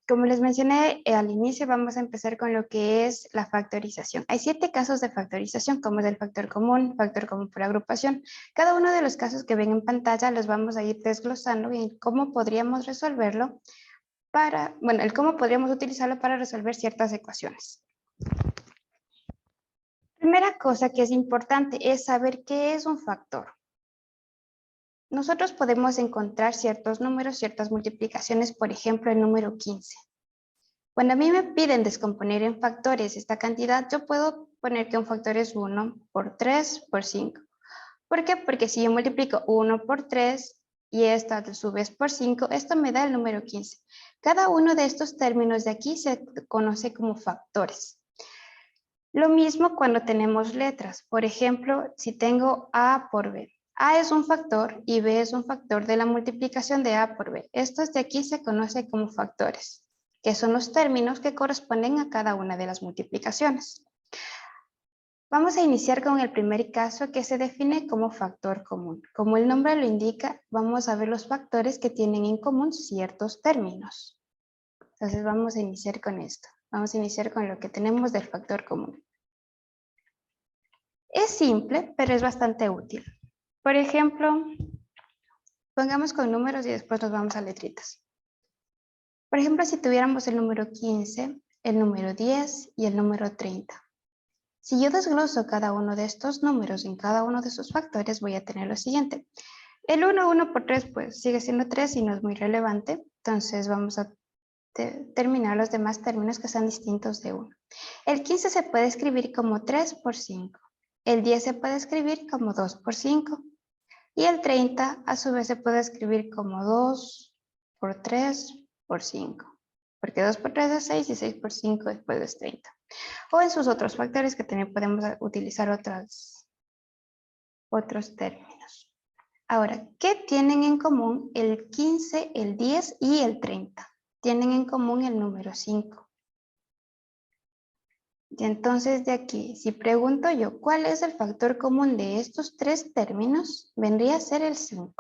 Como les mencioné al inicio, vamos a empezar con lo que es la factorización. Hay 7 casos de factorización, como es el factor común por agrupación. Cada uno de los casos que ven en pantalla los vamos a ir desglosando y cómo podríamos resolverlo el cómo podríamos utilizarlo para resolver ciertas ecuaciones. Primera cosa que es importante es saber qué es un factor. Nosotros podemos encontrar ciertos números, ciertas multiplicaciones, por ejemplo, el número 15. Cuando a mí me piden descomponer en factores esta cantidad, yo puedo poner que un factor es 1 por 3 por 5. ¿Por qué? Porque si yo multiplico 1 por 3 y esta a su vez por 5, esto me da el número 15. Cada uno de estos términos de aquí se conoce como factores. Lo mismo cuando tenemos letras. Por ejemplo, si tengo A por B. A es un factor y B es un factor de la multiplicación de A por B. Estos de aquí se conocen como factores, que son los términos que corresponden a cada una de las multiplicaciones. Vamos a iniciar con el primer caso que se define como factor común. Como el nombre lo indica, vamos a ver los factores que tienen en común ciertos términos. Entonces vamos a iniciar con esto. Vamos a iniciar con lo que tenemos del factor común. Es simple, pero es bastante útil. Por ejemplo, pongamos con números y después nos vamos a letritas. Por ejemplo, si tuviéramos el número 15, el número 10 y el número 30. Si yo desgloso cada uno de estos números en cada uno de sus factores, voy a tener lo siguiente. El 1 por 3, pues sigue siendo 3 y no es muy relevante. Entonces vamos a terminar los demás términos que son distintos de 1. El 15 se puede escribir como 3 por 5. El 10 se puede escribir como 2 por 5. Y el 30 a su vez se puede escribir como 2 por 3 por 5. Porque 2 por 3 es 6 y 6 por 5 después es 30. O en sus otros factores que también podemos utilizar otros términos. Ahora, ¿qué tienen en común el 15, el 10 y el 30? Tienen en común el número 5. Y entonces de aquí, si pregunto yo, ¿cuál es el factor común de estos 3 términos? Vendría a ser el 5.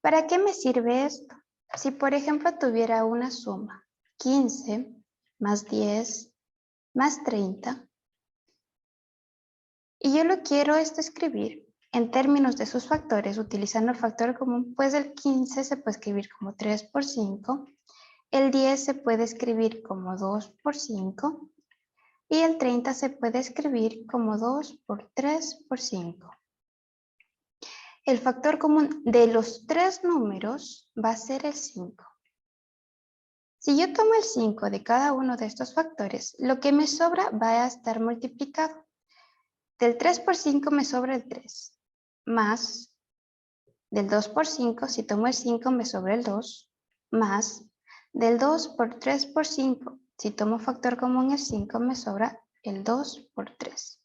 ¿Para qué me sirve esto? Si por ejemplo tuviera una suma, 15 más 10 más 30, y yo lo quiero escribir en términos de sus factores, utilizando el factor común, pues el 15 se puede escribir como 3 por 5, el 10 se puede escribir como 2 por 5, y el 30 se puede escribir como 2 por 3 por 5. El factor común de los 3 números va a ser el 5. Si yo tomo el 5 de cada uno de estos factores, lo que me sobra va a estar multiplicado. Del 3 por 5 me sobra el 3, más del 2 por 5, si tomo el 5 me sobra el 2, más del 2 por 3 por 5, si tomo factor común el 5 me sobra el 2 por 3.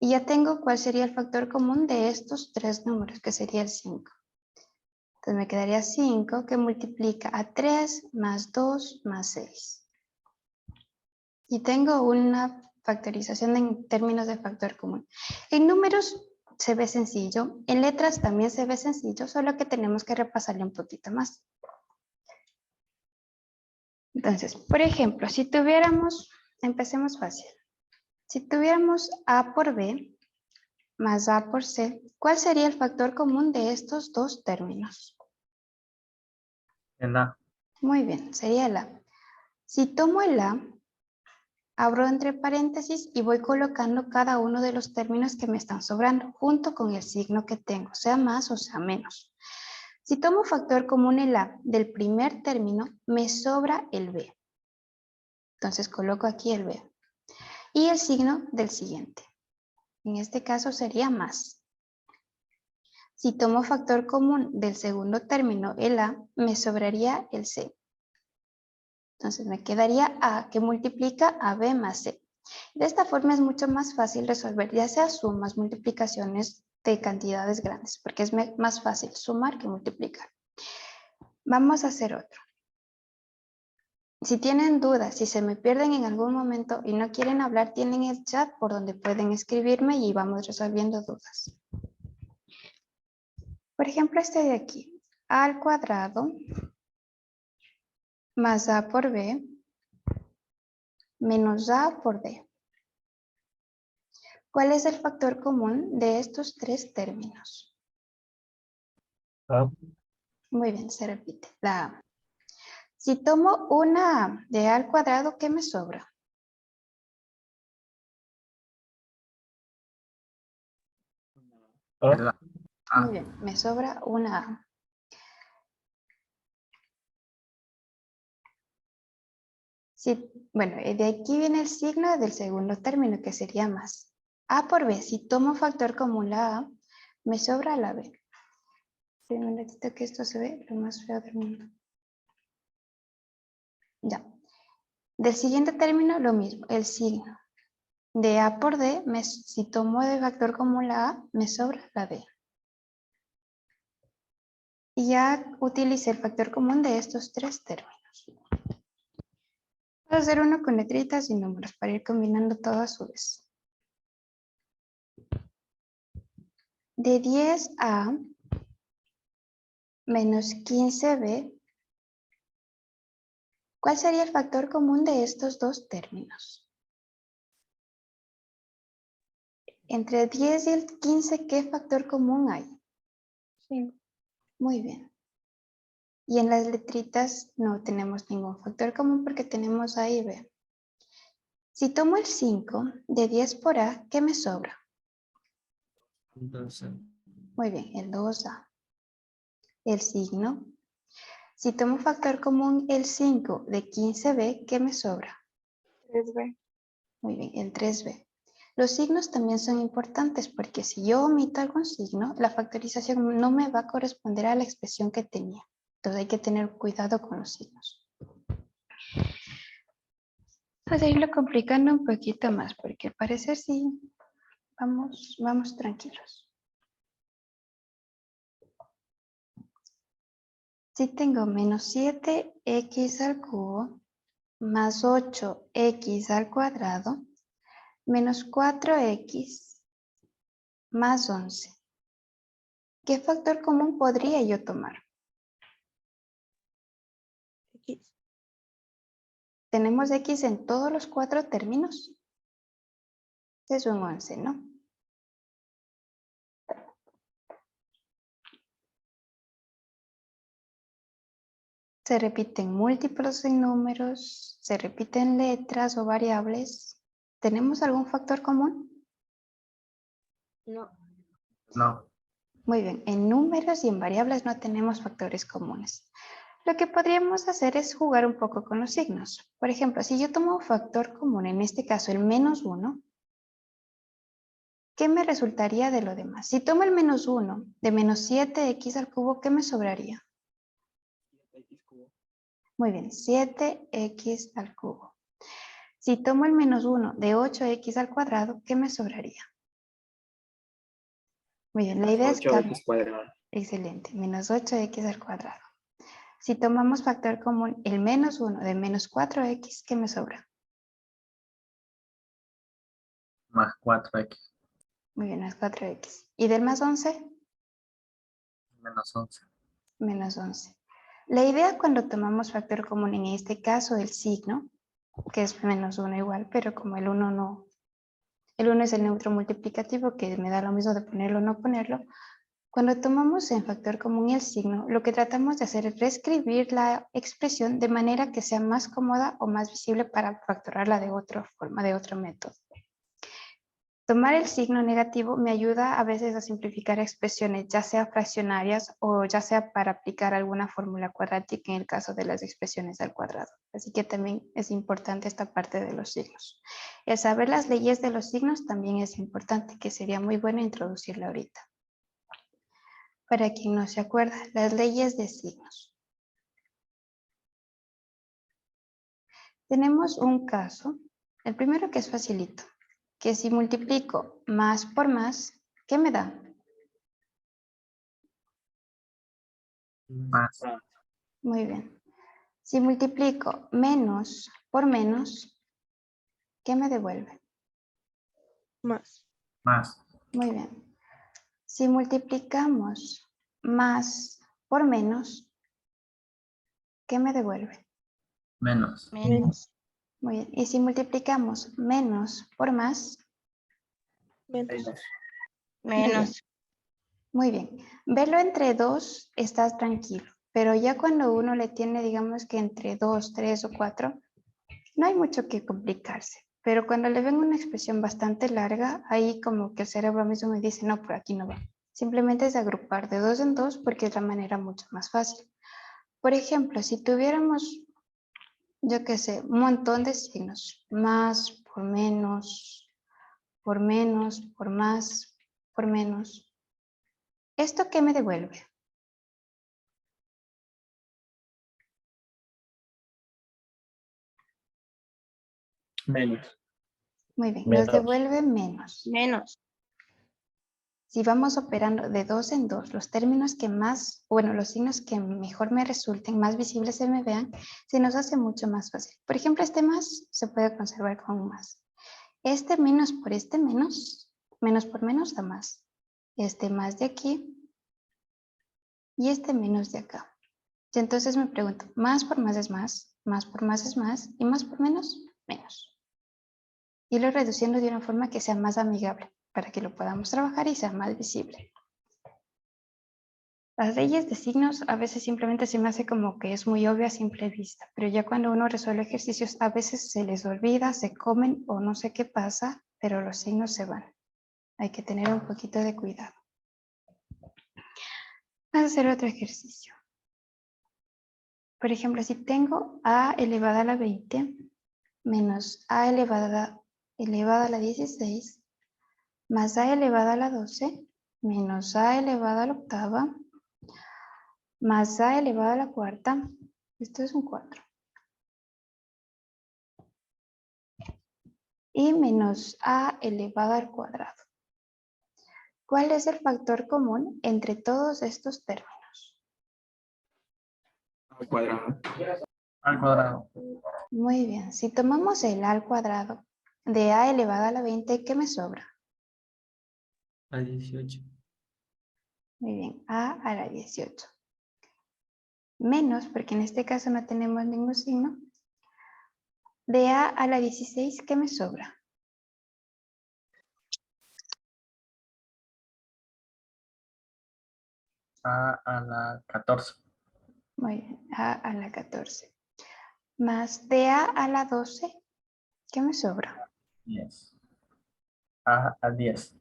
Y ya tengo cuál sería el factor común de estos 3 números, que sería el 5. Entonces me quedaría 5 que multiplica a 3 más 2 más 6. Y tengo una factorización en términos de factor común. En números se ve sencillo, en letras también se ve sencillo, solo que tenemos que repasarle un poquito más. Entonces, por ejemplo, si tuviéramos, empecemos fácil. Si tuviéramos A por B más A por C, ¿cuál sería el factor común de estos dos términos? El A. Muy bien, sería el A. Si tomo el A, abro entre paréntesis y voy colocando cada uno de los términos que me están sobrando, junto con el signo que tengo, sea más o sea menos. Si tomo factor común el A del primer término, me sobra el B. Entonces coloco aquí el B. Y el signo del siguiente. En este caso sería más. Si tomo factor común del segundo término, el A, me sobraría el C. Entonces me quedaría A que multiplica a B más C. De esta forma es mucho más fácil resolver ya sea sumas, multiplicaciones de cantidades grandes, porque es más fácil sumar que multiplicar. Vamos a hacer otro. Si tienen dudas, si se me pierden en algún momento y no quieren hablar, tienen el chat por donde pueden escribirme y vamos resolviendo dudas. Por ejemplo, este de aquí, A al cuadrado más A por B menos A por D. ¿Cuál es el factor común de estos tres términos? A. Muy bien, se repite. La A. Si tomo una A de A al cuadrado, ¿qué me sobra? A. La Muy A. bien, me sobra una A. Bueno, de aquí viene el signo del segundo término, que sería más. A por B, si tomo factor común la A, me sobra la B. Sí, un ratito que esto se ve lo más feo del mundo. Ya. Del siguiente término, lo mismo, el signo. De A por D, si tomo de factor común la A, me sobra la D. Y ya utilicé el factor común de estos tres términos. Voy a hacer uno con letritas y números para ir combinando todo a su vez. De 10A menos 15B, ¿cuál sería el factor común de estos dos términos? Entre el 10 y el 15, ¿qué factor común hay? 5. Muy bien. Y en las letritas no tenemos ningún factor común porque tenemos A y B. Si tomo el 5 de 10 por A, ¿qué me sobra? 12. Muy bien, el 2A. El signo. Si tomo factor común el 5 de 15B, ¿qué me sobra? 3B. Muy bien, el 3B. Los signos también son importantes porque si yo omito algún signo, la factorización no me va a corresponder a la expresión que tenía. Entonces hay que tener cuidado con los signos. Pues irlo complicando un poquito más porque al parecer sí, vamos tranquilos. Si tengo menos 7x al cubo más 8x al cuadrado menos 4x más 11. ¿Qué factor común podría yo tomar? X. Tenemos X en todos los cuatro términos. Es un 11, ¿no? Se repiten múltiplos en números, se repiten letras o variables. ¿Tenemos algún factor común? No. No. Muy bien, en números y en variables no tenemos factores comunes. Lo que podríamos hacer es jugar un poco con los signos. Por ejemplo, si yo tomo un factor común, en este caso el menos 1, ¿qué me resultaría de lo demás? Si tomo el menos 1 de menos 7x al cubo, ¿qué me sobraría? 7x cubo. Muy bien, 7x al cubo. Si tomo el menos 1 de 8x al cuadrado, ¿qué me sobraría? Muy bien, la idea es 8x cuadrado. Excelente, menos 8x al cuadrado. Si tomamos factor común el menos 1 de menos 4x, ¿qué me sobra? Más 4x. Muy bien, es 4x. ¿Y del más 11? Menos 11. Menos 11. La idea cuando tomamos factor común, en este caso el signo, que es menos 1 igual, pero como el 1 no, el 1 es el neutro multiplicativo, que me da lo mismo de ponerlo o no ponerlo. Cuando tomamos en factor común el signo, lo que tratamos de hacer es reescribir la expresión de manera que sea más cómoda o más visible para factorarla de otra forma, de otro método. Tomar el signo negativo me ayuda a veces a simplificar expresiones, ya sea fraccionarias o ya sea para aplicar alguna fórmula cuadrática en el caso de las expresiones al cuadrado. Así que también es importante esta parte de los signos. El saber las leyes de los signos también es importante, que sería muy bueno introducirla ahorita. Para quien no se acuerda, las leyes de signos. Tenemos un caso, el primero que es facilito, que si multiplico más por más, ¿qué me da? Más. Muy bien. Si multiplico menos por menos, ¿qué me devuelve? Más. Más. Muy bien. Si multiplicamos más por menos, ¿qué me devuelve? Menos. Menos. Muy bien. Y si multiplicamos menos por más, Menos. menos. Muy bien. Verlo entre 2 estás tranquilo, pero ya cuando uno le tiene, digamos que entre 2, 3 o 4, no hay mucho que complicarse. Pero cuando le ven una expresión bastante larga, ahí como que el cerebro mismo me dice, no, por aquí no va. Simplemente es agrupar de 2 en 2 porque es la manera mucho más fácil. Por ejemplo, si tuviéramos, yo qué sé, un montón de signos, más, por menos, por más, por menos. ¿Esto qué me devuelve? Menos. Muy bien, Menos. nos devuelve menos. Menos. Si vamos operando de 2 en 2, los términos que más, bueno, los signos que mejor me resulten, más visibles se me vean, se nos hace mucho más fácil. Por ejemplo, este más se puede conservar con más. Este menos por este menos por menos da más. Este más de aquí y este menos de acá. Y entonces me pregunto, más por más es más por más es más, y más por menos, menos. Irlo reduciendo de una forma que sea más amigable, para que lo podamos trabajar y sea más visible. Las leyes de signos a veces simplemente se me hace como que es muy obvio a simple vista, pero ya cuando uno resuelve ejercicios a veces se les olvida, se comen o no sé qué pasa, pero los signos se van. Hay que tener un poquito de cuidado. Vamos a hacer otro ejercicio. Por ejemplo, si tengo a elevada a la 20 menos a elevada a la 16 más a elevada a la 12 menos a elevada a la octava más a elevada a la cuarta, esto es un 4. Y menos a elevado al cuadrado. ¿Cuál es el factor común entre todos estos términos? Al cuadrado. Al cuadrado. Muy bien, si tomamos el a al cuadrado de a elevado a la 20, ¿qué me sobra? A 18. Muy bien, a la 18. Menos, porque en este caso no tenemos ningún signo, de a la 16, ¿qué me sobra? A la 14. Muy bien, a la 14. Más de a la 12, ¿qué me sobra? 10. A 10.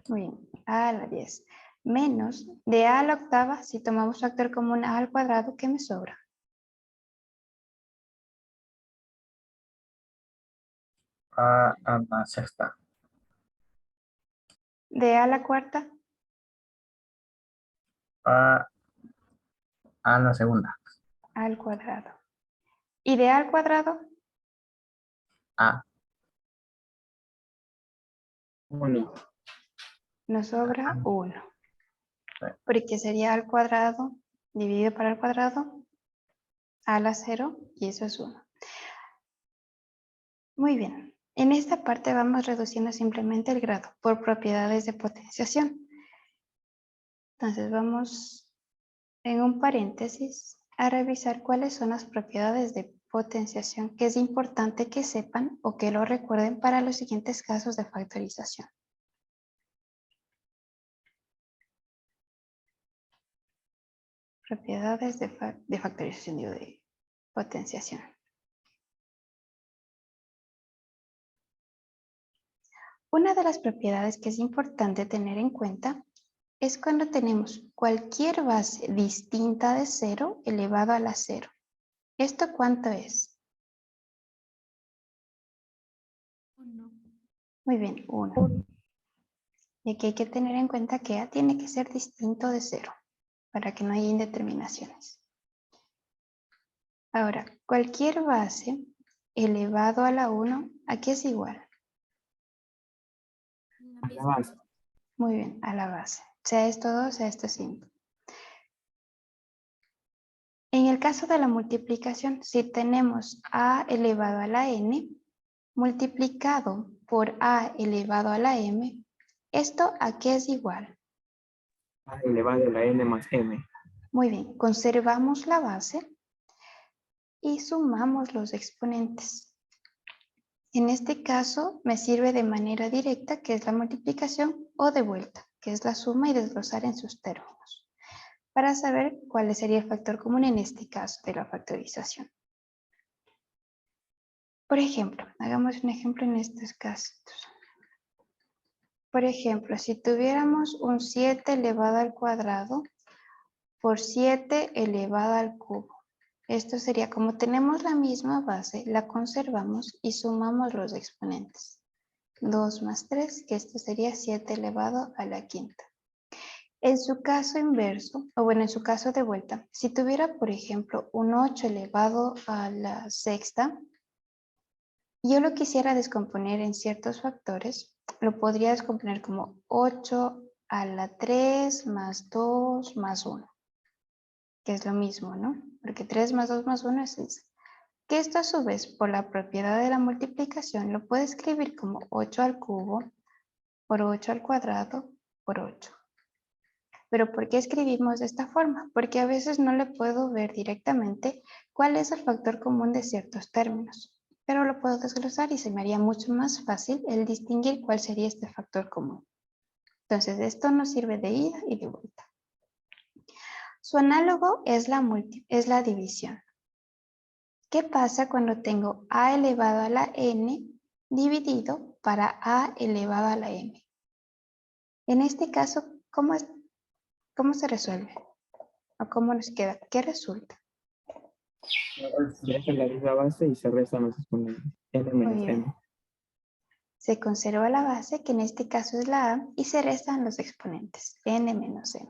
Muy bien, a la 10. Menos de a la octava, si tomamos factor común a al cuadrado, ¿qué me sobra? A la sexta. De a la cuarta, A la segunda. al cuadrado. ¿Y de a al cuadrado? A 1. Nos sobra 1. Porque sería al cuadrado dividido por al cuadrado a la 0 y eso es 1. Muy bien. En esta parte vamos reduciendo simplemente el grado por propiedades de potenciación. Entonces vamos en un paréntesis a revisar cuáles son las propiedades de potenciación que es importante que sepan o que lo recuerden para los siguientes casos de factorización. Propiedades de factorización, digo, de potenciación. Una de las propiedades que es importante tener en cuenta es cuando tenemos cualquier base distinta de 0 elevado a la 0. ¿Esto cuánto es? 1. Muy bien, 1. Y aquí hay que tener en cuenta que A tiene que ser distinto de 0 para que no haya indeterminaciones. Ahora, cualquier base elevado a la 1, aquí es igual. A la base. Muy bien, a la base. Sea esto 2, sea esto 5. En el caso de la multiplicación, si tenemos a elevado a la n multiplicado por a elevado a la m, ¿esto a qué es igual? A elevado a la n más m. Muy bien, conservamos la base y sumamos los exponentes. En este caso me sirve de manera directa, que es la multiplicación, o de vuelta, que es la suma y desglosar en sus términos, para saber cuál sería el factor común en este caso de la factorización. Por ejemplo, hagamos un ejemplo en estos casos. Por ejemplo, si tuviéramos un 7 elevado al cuadrado por 7 elevado al cubo. Esto sería, como tenemos la misma base, la conservamos y sumamos los exponentes. 2 más 3, que esto sería 7 elevado a la quinta. En su caso inverso, o bueno, en su caso de vuelta, si tuviera, por ejemplo, un 8 elevado a la sexta, yo lo quisiera descomponer en ciertos factores, lo podría descomponer como 8 a la 3 más 2 más 1, que es lo mismo, ¿no? Porque 3 más 2 más 1 es 6. Que esto a su vez, por la propiedad de la multiplicación, lo puede escribir como 8 al cubo por 8 al cuadrado por 8. Pero ¿por qué escribimos de esta forma? Porque a veces no le puedo ver directamente cuál es el factor común de ciertos términos, pero lo puedo desglosar y se me haría mucho más fácil el distinguir cuál sería este factor común. Entonces, esto nos sirve de ida y de vuelta. Su análogo es la división. ¿Qué pasa cuando tengo a elevado a la n dividido para a elevado a la m? En este caso, ¿cómo se resuelve? ¿O cómo nos queda? ¿Qué resulta? Se deja la misma base y se restan los exponentes. N Muy menos bien. M. Se conserva la base, que en este caso es la a, y se restan los exponentes, n menos m.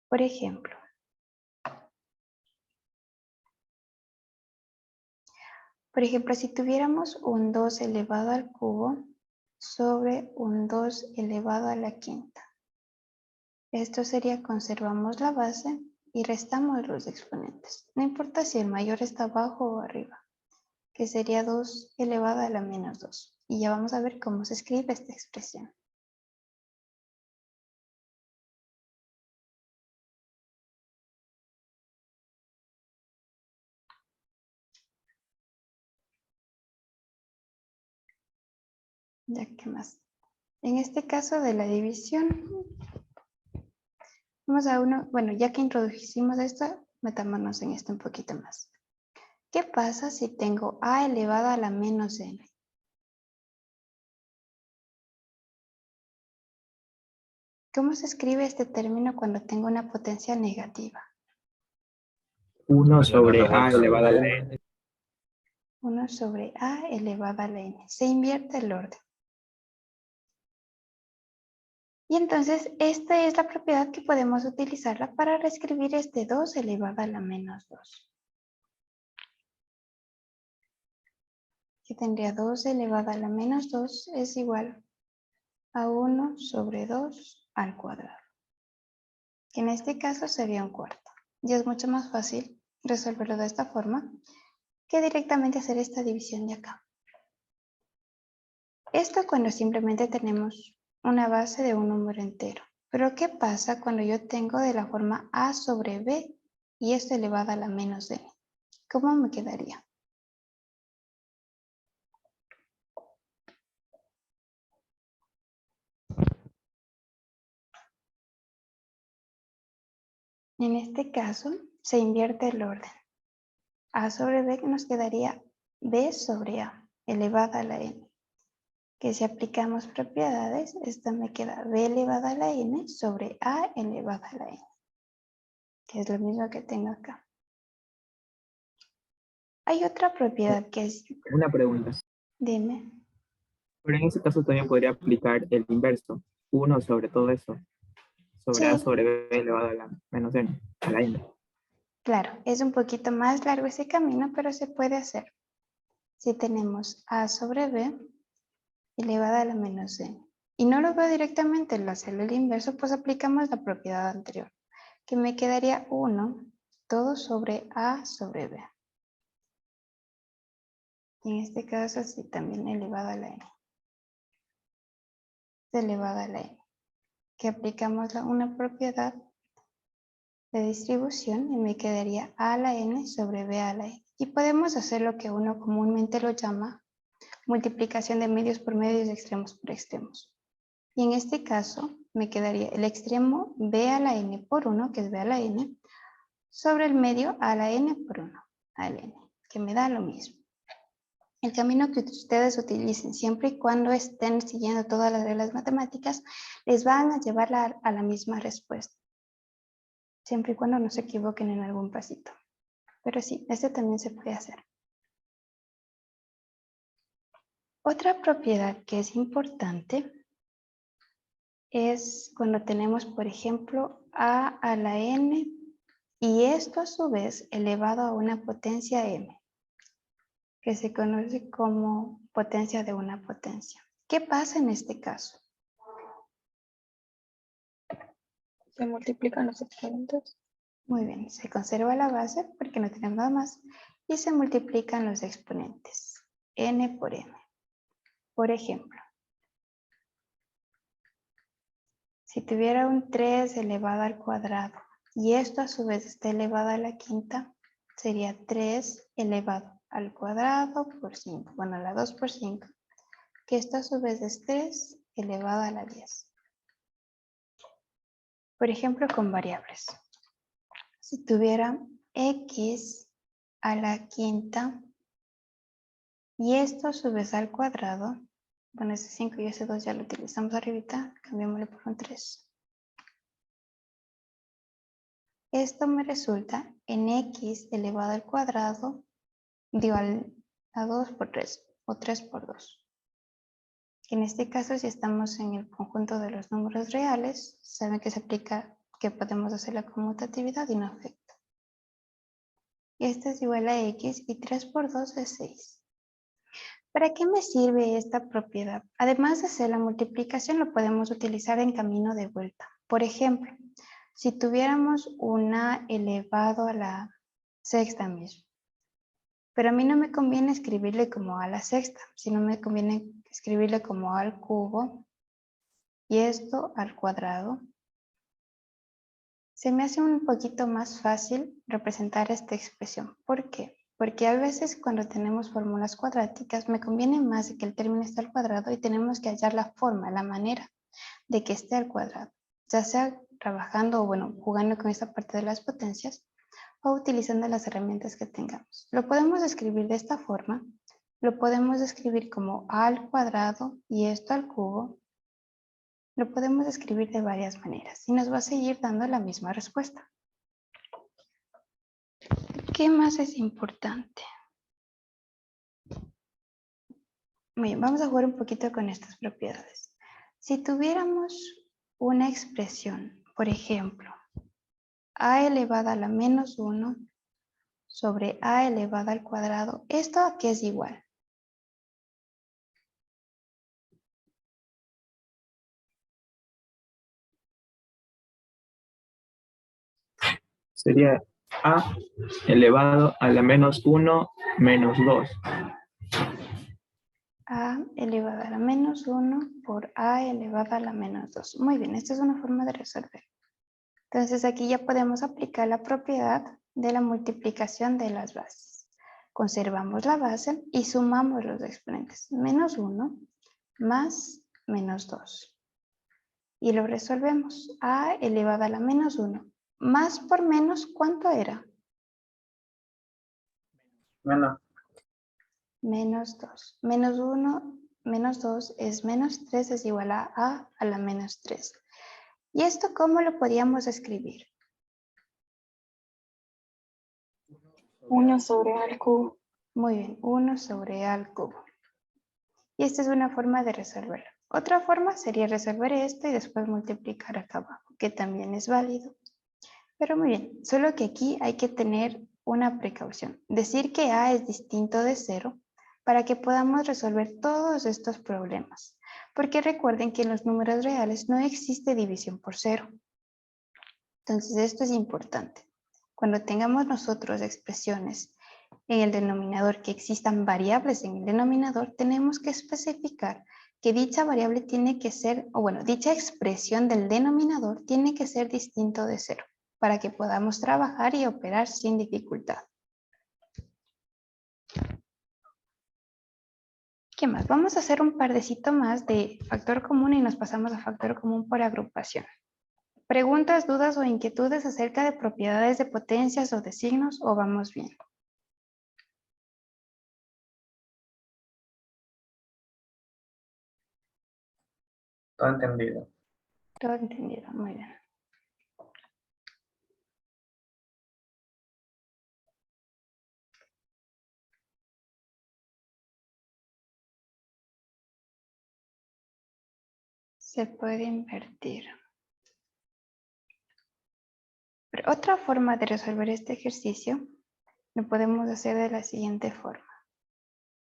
Por ejemplo, si tuviéramos un 2 elevado al cubo sobre un 2 elevado a la quinta. Esto sería, conservamos la base y restamos los exponentes. No importa si el mayor está abajo o arriba, que sería 2 elevado a la menos 2. Y ya vamos a ver cómo se escribe esta expresión. Ya que más. En este caso de la división, vamos a uno, bueno, ya que introdujimos esto, metámonos en esto un poquito más. ¿Qué pasa si tengo a elevado a la menos n? ¿Cómo se escribe este término cuando tengo una potencia negativa? 1 sobre A elevado a la N. 1 sobre a elevado a la n. Se invierte el orden. Y entonces, esta es la propiedad que podemos utilizarla para reescribir este 2 elevado a la menos 2. Que tendría 2 elevado a la menos 2 es igual a 1 sobre 2 al cuadrado. Que en este caso sería un cuarto. Y es mucho más fácil resolverlo de esta forma que directamente hacer esta división de acá. Esto cuando simplemente tenemos una base de un número entero. Pero ¿qué pasa cuando yo tengo de la forma a sobre b y esto elevado a la menos n? ¿Cómo me quedaría? En este caso se invierte el orden. A sobre b nos quedaría b sobre a elevada a la n. Que si aplicamos propiedades, esto me queda b elevada a la n sobre a elevada a la n. Que es lo mismo que tengo acá. Hay otra propiedad que es, Una pregunta. dime, Pero en ese caso también podría aplicar el inverso. 1 sobre todo eso. Sobre A sí, sobre B elevado a la menos N. A la N. claro, es un poquito más largo ese camino, pero se puede hacer. Si tenemos a sobre b elevada a la menos n. Y no lo veo directamente en la celda del inverso, pues aplicamos la propiedad anterior, que me quedaría 1 todo sobre a sobre b. Y en este caso sí también elevado a la n. Elevado a la n. Que aplicamos una propiedad de distribución y me quedaría a a la n sobre b a la n. Y podemos hacer lo que uno comúnmente lo llama multiplicación de medios por medios y extremos por extremos. Y en este caso me quedaría el extremo b a la n por 1, que es b a la n, sobre el medio a la n por 1, a la n, que me da lo mismo. El camino que ustedes utilicen, siempre y cuando estén siguiendo todas las reglas matemáticas, les van a llevar a la misma respuesta. Siempre y cuando no se equivoquen en algún pasito. Pero sí, este también se puede hacer. Otra propiedad que es importante es cuando tenemos, por ejemplo, a la n y esto a su vez elevado a una potencia m, que se conoce como potencia de una potencia. ¿Qué pasa en este caso? Se multiplican los exponentes. Muy bien, se conserva la base porque no tenemos nada más y se multiplican los exponentes, n por m. Por ejemplo, si tuviera un 3 elevado al cuadrado y esto a su vez está elevado a la quinta, sería 3 elevado al cuadrado por 5. Bueno, a la 2 por 5, que esto a su vez es 3 elevado a la 10. Por ejemplo, con variables. Si tuviera x a la quinta y esto a su vez al cuadrado, bueno, ese 5 y ese 2 ya lo utilizamos arribita, cambiémosle por un 3. Esto me resulta en x elevado al cuadrado, digo a 2 por 3 o 3 por 2. En este caso, si estamos en el conjunto de los números reales, saben que se aplica que podemos hacer la conmutatividad y no afecta. Y esto es igual a x y 3 por 2 es 6. ¿Para qué me sirve esta propiedad? Además de hacer la multiplicación, lo podemos utilizar en camino de vuelta. Por ejemplo, si tuviéramos una elevado a la sexta mismo, pero a mí no me conviene escribirle como a la sexta, sino me conviene escribirle como al cubo y esto al cuadrado. Se me hace un poquito más fácil representar esta expresión. ¿Por qué? Porque a veces cuando tenemos fórmulas cuadráticas me conviene más que el término esté al cuadrado y tenemos que hallar la forma, la manera de que esté al cuadrado. Ya sea trabajando o bueno, jugando con esta parte de las potencias o utilizando las herramientas que tengamos. Lo podemos escribir de esta forma. Lo podemos escribir como a al cuadrado y esto al cubo. Lo podemos escribir de varias maneras y nos va a seguir dando la misma respuesta. ¿Qué más es importante? Muy bien, vamos a jugar un poquito con estas propiedades. Si tuviéramos una expresión, por ejemplo, a elevada a la menos 1 sobre a elevada al cuadrado, ¿esto a qué es igual? Sería a elevado a la menos 1 menos 2. A elevada a la menos 1 por a elevada a la menos 2. Muy bien, esta es una forma de resolver. Entonces aquí ya podemos aplicar la propiedad de la multiplicación de las bases. Conservamos la base y sumamos los exponentes. Menos 1 más menos 2. Y lo resolvemos. A elevada a la menos 1. Más por menos, ¿cuánto era? Menos. Menos 2. Menos 1 menos 2 es menos 3, es igual a la menos 3. ¿Y esto cómo lo podríamos escribir? 1 sobre a al cubo. Muy bien, 1 sobre a al cubo. Y esta es una forma de resolverlo. Otra forma sería resolver esto y después multiplicar acá abajo, que también es válido. Pero muy bien, solo que aquí hay que tener una precaución. Decir que a es distinto de 0 para que podamos resolver todos estos problemas. Porque recuerden que en los números reales no existe división por 0. Entonces esto es importante. Cuando tengamos nosotros expresiones en el denominador, que existan variables en el denominador, tenemos que especificar que dicha variable tiene que ser, o bueno, dicha expresión del denominador tiene que ser distinto de 0. para que podamos trabajar y operar sin dificultad. ¿Qué más? Vamos a hacer un pardecito más de factor común y nos pasamos a factor común por agrupación. ¿Preguntas, dudas o inquietudes acerca de propiedades de potencias o de signos o vamos bien? Todo entendido. Todo entendido, muy bien. Se puede invertir. Pero otra forma de resolver este ejercicio lo podemos hacer de la siguiente forma.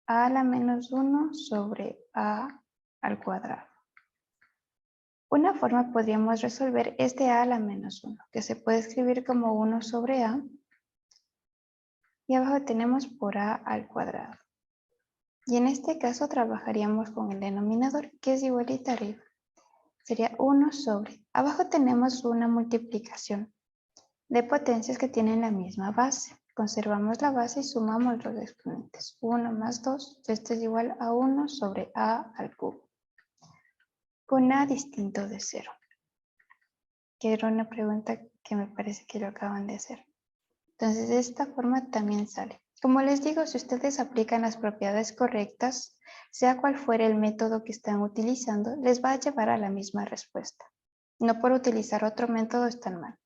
A a la menos 1 sobre a al cuadrado. Una forma podríamos resolver este a la menos 1, que se puede escribir como 1 sobre a. Y abajo tenemos por a al cuadrado. Y en este caso trabajaríamos con el denominador, que es igualito a arriba. Sería 1 sobre. Abajo tenemos una multiplicación de potencias que tienen la misma base. Conservamos la base y sumamos los exponentes. 1 más 2, esto es igual a 1 sobre a al cubo. Con a distinto de 0. Que era una pregunta que me parece que lo acaban de hacer. Entonces de esta forma también sale. Como les digo, si ustedes aplican las propiedades correctas, sea cual fuera el método que están utilizando, les va a llevar a la misma respuesta. No por utilizar otro método están mal,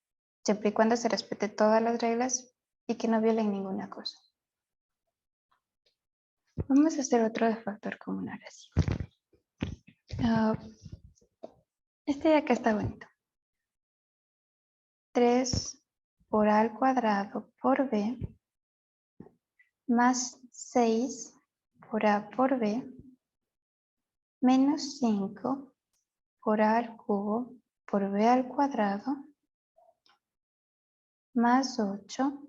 siempre y cuando se respete todas las reglas y que no violen ninguna cosa. Vamos a hacer otro de factor común ahora sí. Este de acá está bonito. 3 por a al cuadrado por b más 6 por a por b menos 5 por a al cubo por b al cuadrado más 8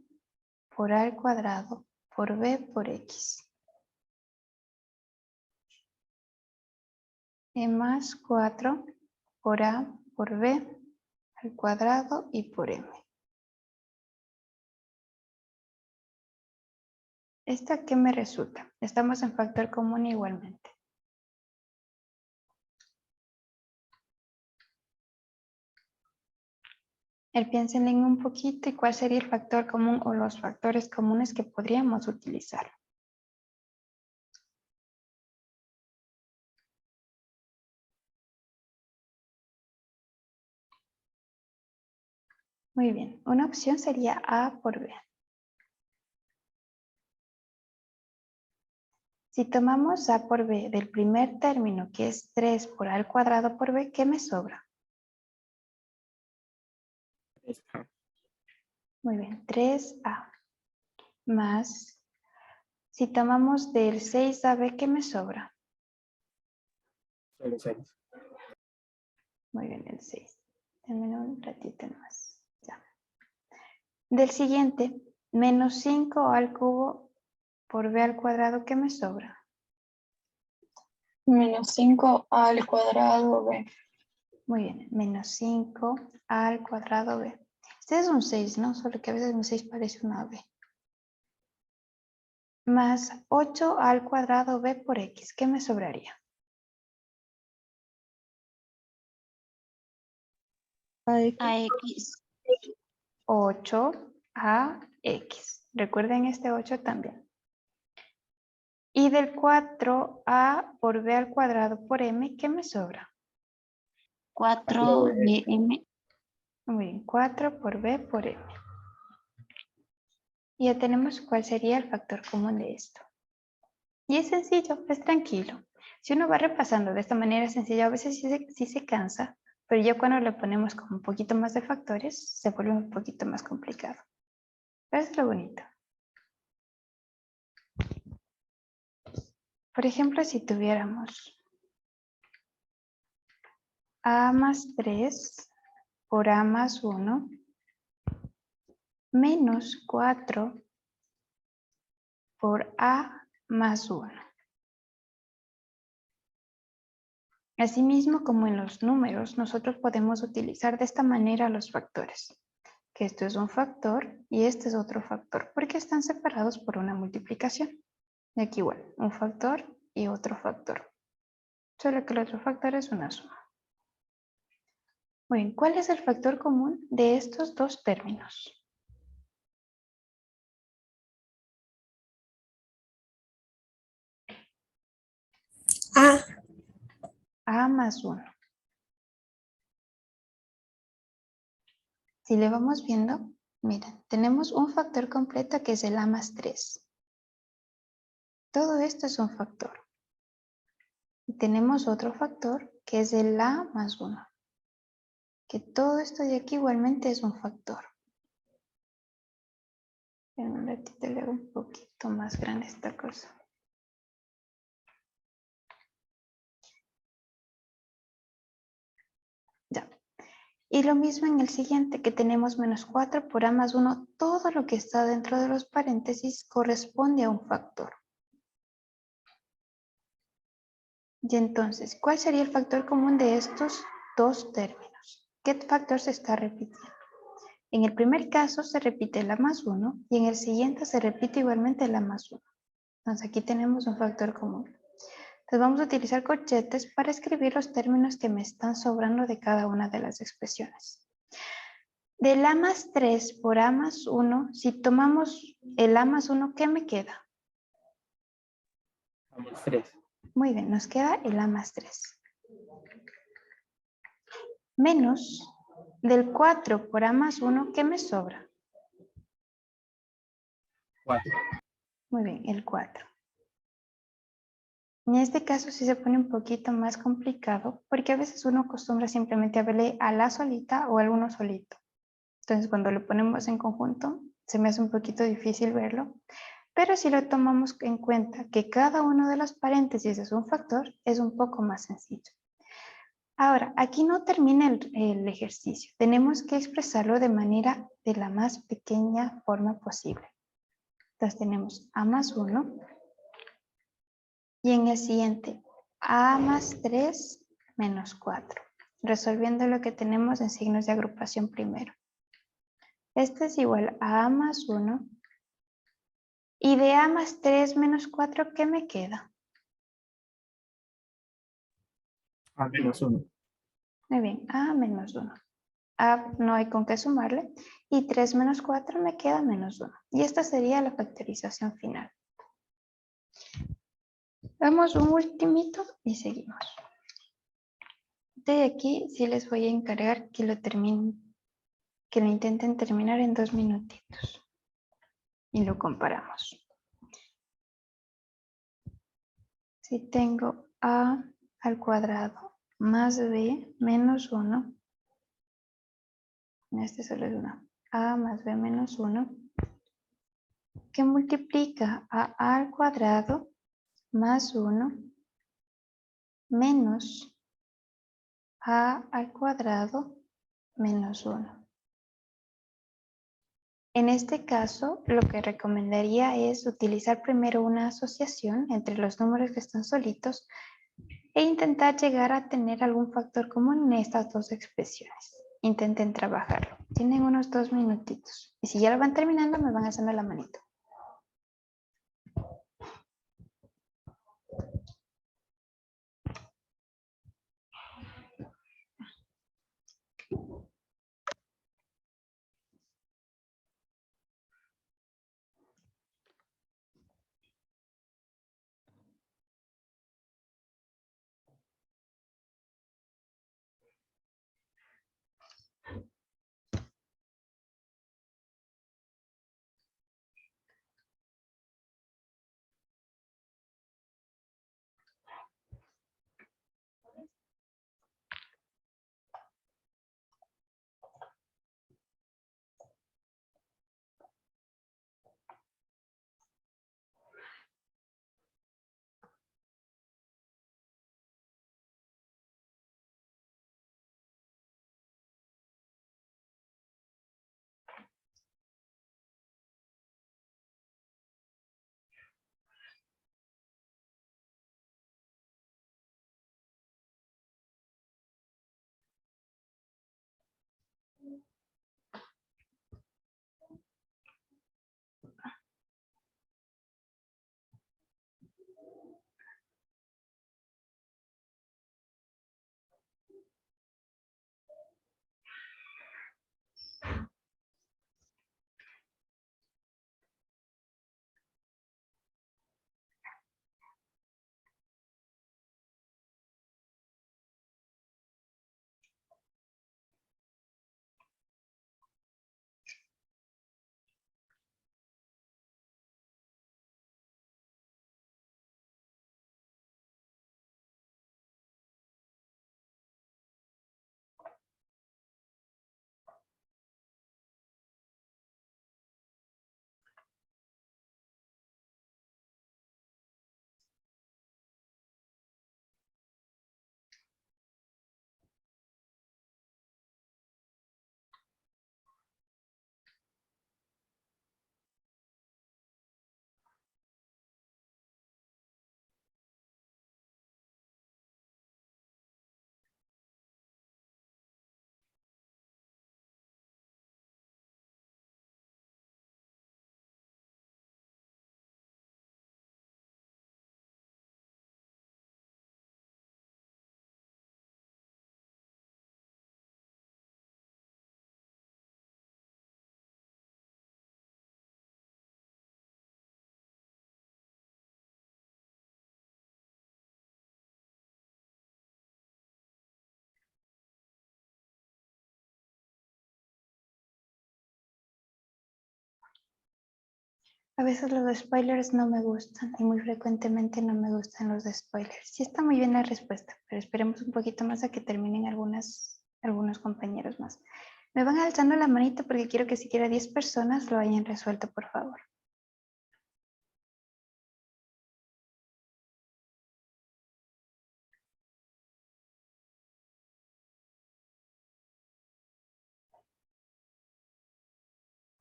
por a al cuadrado por b por x. Y más 4 por a por b al cuadrado y por m. ¿Esta qué me resulta? Estamos en factor común igualmente. Piensen en un poquito y cuál sería el factor común o los factores comunes que podríamos utilizar. Muy bien, una opción sería a por b. Si tomamos a por b del primer término, que es 3 por a al cuadrado por b, ¿qué me sobra? Muy bien, 3a más, si tomamos del 6ab, ¿qué me sobra? Solo 6. Muy bien, el 6. Denme un ratito más. Ya. Del siguiente, menos 5 al cubo por b al cuadrado, ¿qué me sobra? Menos 5 al cuadrado b. Muy bien, menos 5 al cuadrado b. Este es un 6, ¿no? Solo que a veces un 6 parece una b. Más 8 al cuadrado b por x. ¿Qué me sobraría? AX. 8ax. Recuerden este 8 también. Y del 4a por b al cuadrado por m, ¿qué me sobra? 4BM. Muy bien, 4 por b por m. Y ya tenemos cuál sería el factor común de esto. Y es sencillo, es tranquilo. Si uno va repasando de esta manera sencilla, a veces sí se cansa, pero ya cuando le ponemos como un poquito más de factores, se vuelve un poquito más complicado. Pero es lo bonito. Por ejemplo, si tuviéramos a más 3 por a más 1 menos 4 por a más 1. Asimismo, como en los números, nosotros podemos utilizar de esta manera los factores. ¿Ok? que esto es un factor y este es otro factor, porque están separados por una multiplicación. Y aquí igual, un factor y otro factor. Solo que el otro factor es una suma. Muy bien, ¿cuál es el factor común de estos dos términos? A. A más 1. Si le vamos viendo, miren, tenemos un factor completo que es el A más 3. Todo esto es un factor. Y tenemos otro factor que es el A más 1. Que todo esto de aquí igualmente es un factor. En un ratito le hago un poquito más grande esta cosa. Ya. Y lo mismo en el siguiente, que tenemos menos 4 por A más 1. Todo lo que está dentro de los paréntesis corresponde a un factor. Y entonces, ¿cuál sería el factor común de estos dos términos? ¿Qué factor se está repitiendo? En el primer caso se repite la más 1 y en el siguiente se repite igualmente la más 1. Entonces aquí tenemos un factor común. Entonces vamos a utilizar corchetes para escribir los términos que me están sobrando de cada una de las expresiones. Del A más 3 por A más 1, si tomamos el A más 1, ¿qué me queda? A más 3. Muy bien, nos queda el A más 3. Menos del 4 por A más 1, ¿qué me sobra? 4. Muy bien, el 4. En este caso sí se pone un poquito más complicado porque a veces uno acostumbra simplemente a verle a la solita o al uno solito. Entonces cuando lo ponemos en conjunto se me hace un poquito difícil verlo. Pero si lo tomamos en cuenta que cada uno de los paréntesis es un factor, es un poco más sencillo. Ahora, aquí no termina el ejercicio. Tenemos que expresarlo de manera de la más pequeña forma posible. Entonces tenemos A más 1 y en el siguiente A más 3 menos 4. Resolviendo lo que tenemos en signos de agrupación primero. Este es igual a A más 1. Y de A más 3 menos 4, ¿qué me queda? A menos 1. Muy bien, A menos 1. A no hay con qué sumarle. Y 3 menos 4 me queda menos 1. Y esta sería la factorización final. Vamos un ultimito y seguimos. De aquí sí les voy a encargar que lo terminen, que lo intenten terminar en 2 minutitos. Y lo comparamos. Si tengo A al cuadrado más B menos 1. Este solo es 1. A más B menos 1. Que multiplica a A al cuadrado más 1 menos A al cuadrado menos 1. En este caso, lo que recomendaría es utilizar primero una asociación entre los números que están solitos e intentar llegar a tener algún factor común en estas dos expresiones. Intenten trabajarlo. Tienen unos 2 minutitos. Y si ya lo van terminando, me van haciendo la manito. A veces los spoilers no me gustan y muy frecuentemente no me gustan los de spoilers. Sí está muy bien la respuesta, pero esperemos un poquito más a que terminen algunos compañeros más. Me van alzando la manita porque quiero que siquiera 10 personas lo hayan resuelto, por favor.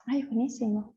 Ay, buenísimo.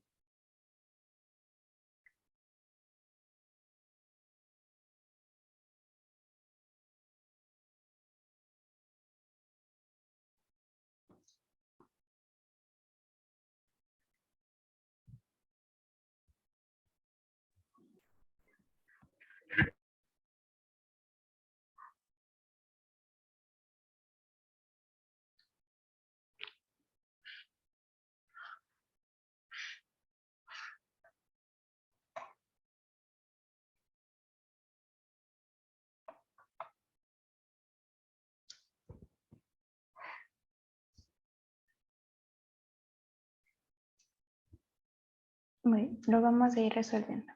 Muy bien, lo vamos a ir resolviendo.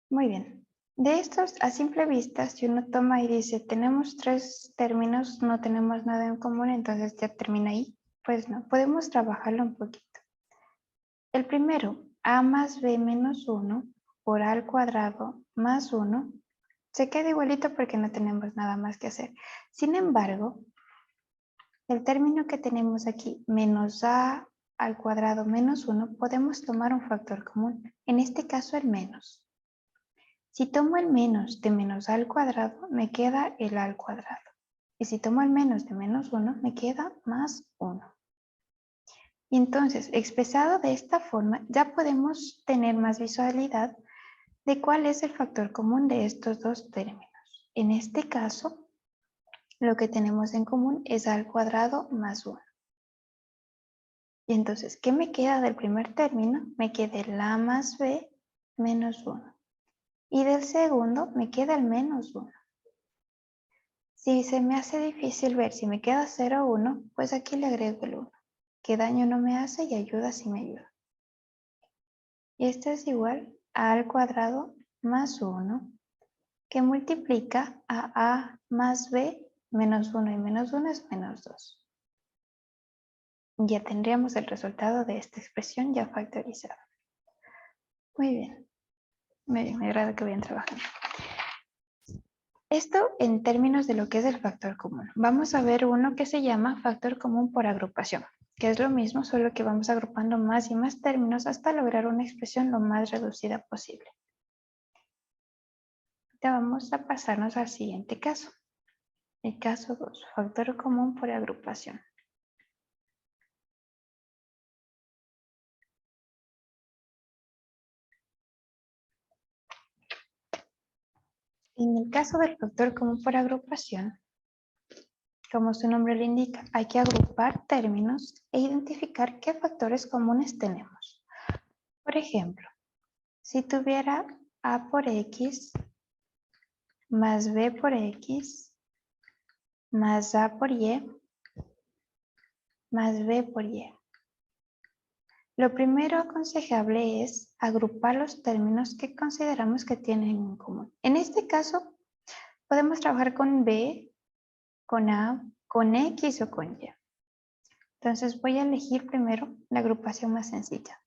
Muy bien. De estos, a simple vista, si uno toma y dice, tenemos 3 términos, no tenemos nada en común, entonces ya termina ahí. Pues no, podemos trabajarlo un poquito. El primero, a más b menos 1 por a al cuadrado más 1, se queda igualito porque no tenemos nada más que hacer. Sin embargo, el término que tenemos aquí, menos a al cuadrado menos 1, podemos tomar un factor común. En este caso, el menos. Si tomo el menos de menos a al cuadrado, me queda el a al cuadrado. Y si tomo el menos de menos 1, me queda más 1. Y entonces, expresado de esta forma, ya podemos tener más visualidad de cuál es el factor común de estos dos términos. En este caso, lo que tenemos en común es a al cuadrado más 1. Y entonces, ¿qué me queda del primer término? Me queda el a más b menos 1. Y del segundo me queda el menos 1. Si se me hace difícil ver si me queda 0 o 1, pues aquí le agrego el 1. Que daño no me hace y ayuda si me ayuda. Y esto es igual a al cuadrado más 1, que multiplica a más b menos 1 y menos 1 es menos 2. Ya tendríamos el resultado de esta expresión ya factorizada. Muy bien. Muy bien, me agrada que vayan trabajando. Esto en términos de lo que es el factor común. Vamos a ver uno que se llama factor común por agrupación, que es lo mismo, solo que vamos agrupando más y más términos hasta lograr una expresión lo más reducida posible. Ya vamos a pasarnos al siguiente caso. El caso 2, factor común por agrupación. En el caso del factor común por agrupación, como su nombre lo indica, hay que agrupar términos e identificar qué factores comunes tenemos. Por ejemplo, si tuviera a por x más b por x más a por y más b por y. Lo primero aconsejable es agrupar los términos que consideramos que tienen en común. En este caso, podemos trabajar con b, con a, con x o con y. Entonces voy a elegir primero la agrupación más sencilla.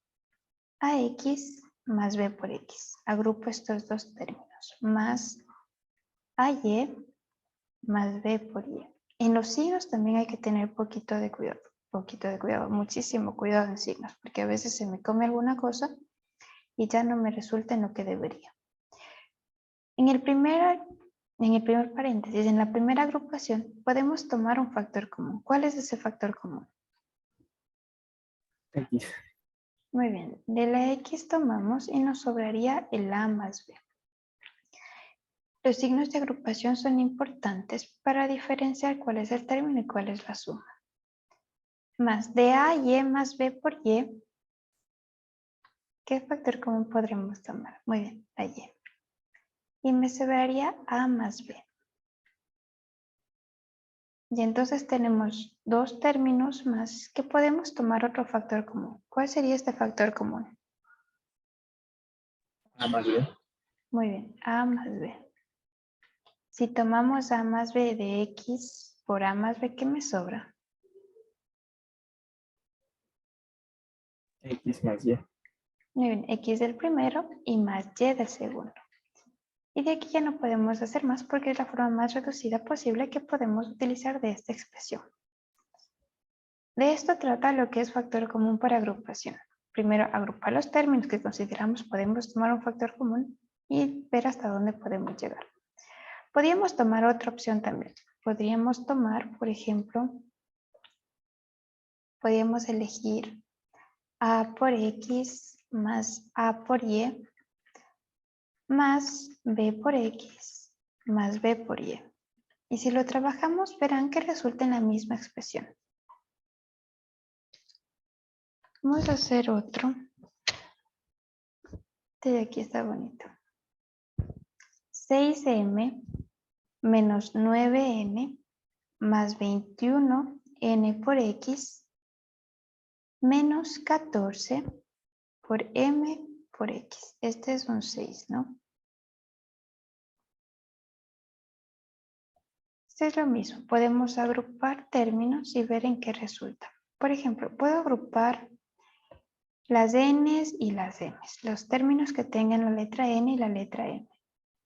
Ax más b por x. Agrupo estos dos términos. Más ay más b por y. En los signos también hay que tener poquito de cuidado, muchísimo cuidado en signos, porque a veces se me come alguna cosa y ya no me resulta en lo que debería. En el primer paréntesis, en la primera agrupación, podemos tomar un factor común. ¿Cuál es ese factor común? X. Muy bien, de la X tomamos y nos sobraría el A más B. Los signos de agrupación son importantes para diferenciar cuál es el término y cuál es la suma. Más de A y E más B por Y. ¿Qué factor común podremos tomar? Muy bien, la Y. Y me sobraría A más B. Y entonces tenemos dos términos más que podemos tomar otro factor común. ¿Cuál sería este factor común? A más B. Muy bien, A más B. Si tomamos A más B de X por A más B, ¿qué me sobra? X más Y. Muy bien, X del primero y más Y del segundo. Y de aquí ya no podemos hacer más porque es la forma más reducida posible que podemos utilizar de esta expresión. De esto trata lo que es factor común para agrupación. Primero, agrupar los términos que consideramos podemos tomar un factor común y ver hasta dónde podemos llegar. Podríamos tomar otra opción también. Podríamos tomar, por ejemplo, podríamos elegir A por X más A por Y más B por X más B por Y. Y si lo trabajamos, verán que resulta en la misma expresión. Vamos a hacer otro. Este de aquí está bonito. 6m menos 9n más 21n por x menos 14 por m por x. Este es un 6, ¿no? Este es lo mismo. Podemos agrupar términos y ver en qué resulta. Por ejemplo, puedo agrupar las n's y las m's. Los términos que tengan la letra n y la letra m.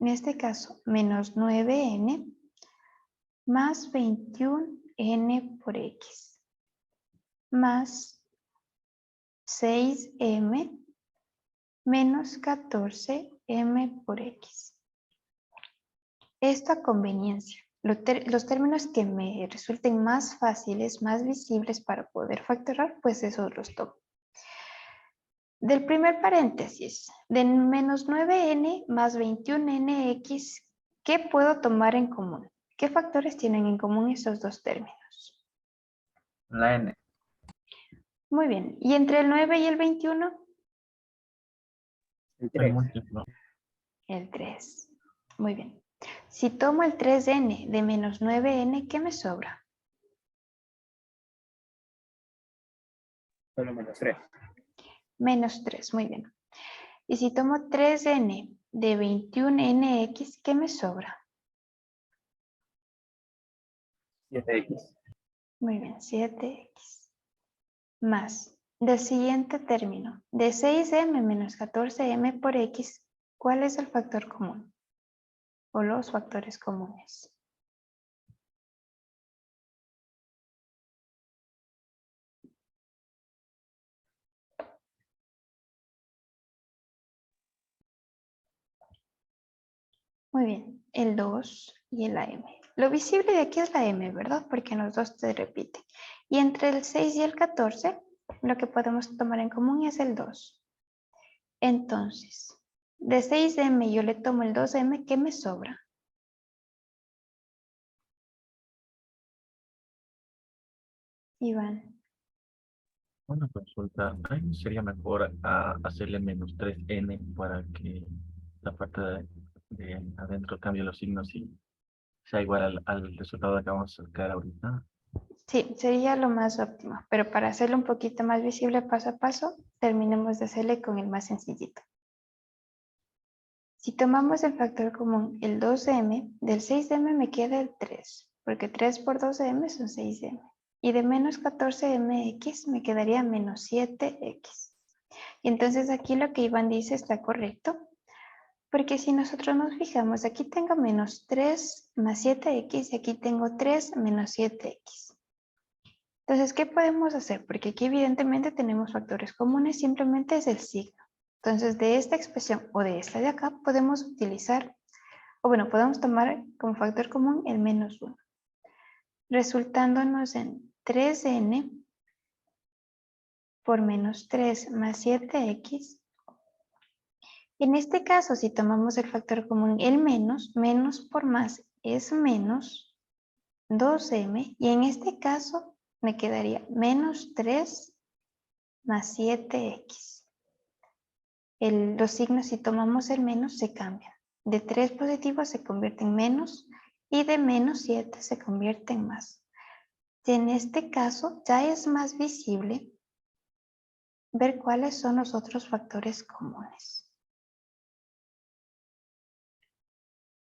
En este caso, menos 9n más 21n por x más 6m menos 14m por x. Esto a conveniencia. Los términos que me resulten más fáciles, más visibles para poder factorar, pues esos los tomo. Del primer paréntesis, de menos 9n más 21nx, ¿qué puedo tomar en común? ¿Qué factores tienen en común estos dos términos? La N. Muy bien. ¿Y entre el 9 y el 21? El El 3. múltiplo. El 3. Muy bien. Si tomo el 3n de menos 9n, ¿qué me sobra? Solo menos 3. Menos 3, muy bien. Y si tomo 3n de 21nx, ¿qué me sobra? 7X. Muy bien, 7x. Más, del siguiente término, de 6m menos 14m por x, ¿cuál es el factor común? O los factores comunes. Muy bien, el 2 y el m. Lo visible de aquí es la m, ¿verdad? Porque en los dos se repite. Y entre el 6 y el 14, lo que podemos tomar en común es el 2. Entonces, de 6m yo le tomo el 2m, ¿qué me sobra? Iván. Una consulta, ¿ahí sería mejor hacerle menos 3n para que la parte de adentro cambie los signos y sea igual al resultado que acabamos de sacar ahorita? Sí, sería lo más óptimo, pero para hacerlo un poquito más visible paso a paso, terminemos de hacerle con el más sencillito. Si tomamos el factor común, el 2m, del 6m me queda el 3, porque 3 por 2m son 6m. Y de menos 14mx me quedaría menos 7x. Y entonces aquí lo que Iván dice está correcto, porque si nosotros nos fijamos, aquí tengo menos 3 más 7x y aquí tengo 3 menos 7x. Entonces, ¿qué podemos hacer? Porque aquí evidentemente tenemos factores comunes, simplemente es el signo. Entonces, de esta expresión o de esta de acá podemos utilizar, o bueno, podemos tomar como factor común el menos 1, resultándonos en 3n por menos 3 más 7x. En este caso, si tomamos el factor común el menos, menos por más es menos 2m, y en este caso me quedaría menos 3 más 7x. Los signos, si tomamos el menos, se cambian. De 3 positivos se convierte en menos y de menos 7 se convierte en más. Y en este caso ya es más visible ver cuáles son los otros factores comunes.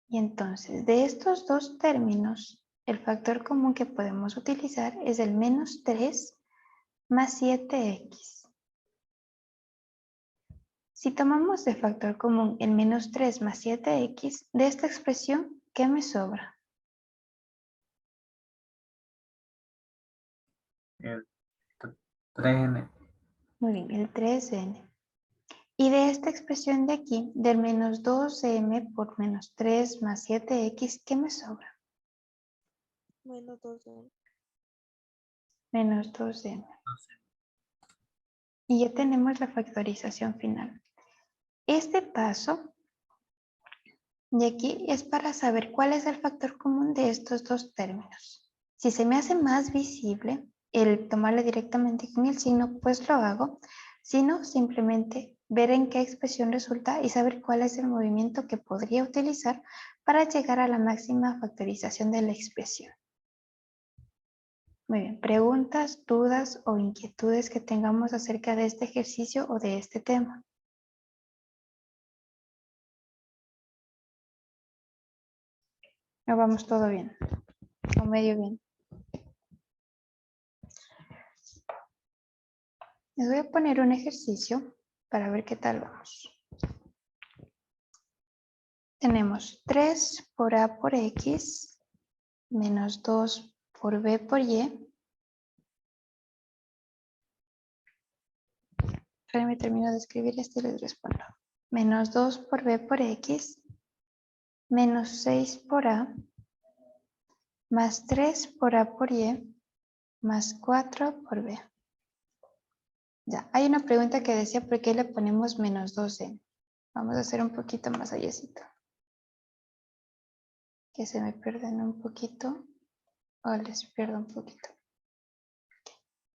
Y entonces, de estos dos términos, el factor común que podemos utilizar es el menos 3 más 7x. Si tomamos de factor común el menos 3 más 7x, de esta expresión, ¿qué me sobra? El 3N. Muy bien, el 3n. Y de esta expresión de aquí, del menos 2m por menos 3 más 7x, ¿qué me sobra? Menos 2n. Menos 2m. Y ya tenemos la factorización final. Este paso de aquí es para saber cuál es el factor común de estos dos términos. Si se me hace más visible el tomarle directamente con el signo, pues lo hago. Si no, simplemente ver en qué expresión resulta y saber cuál es el movimiento que podría utilizar para llegar a la máxima factorización de la expresión. Muy bien, preguntas, dudas o inquietudes que tengamos acerca de este ejercicio o de este tema. ¿No vamos todo bien? ¿O medio bien? Les voy a poner un ejercicio para ver qué tal vamos. Tenemos 3 por A por X menos 2 por B por Y. Me termino de escribir esto y les respondo. Menos 2 por B por X menos 6 por A más 3 por A por Y más 4 por B. Ya, hay una pregunta que decía ¿por qué le ponemos menos 2n? Vamos a hacer un poquito más allácito. Que se me pierden un poquito o les pierdo un poquito.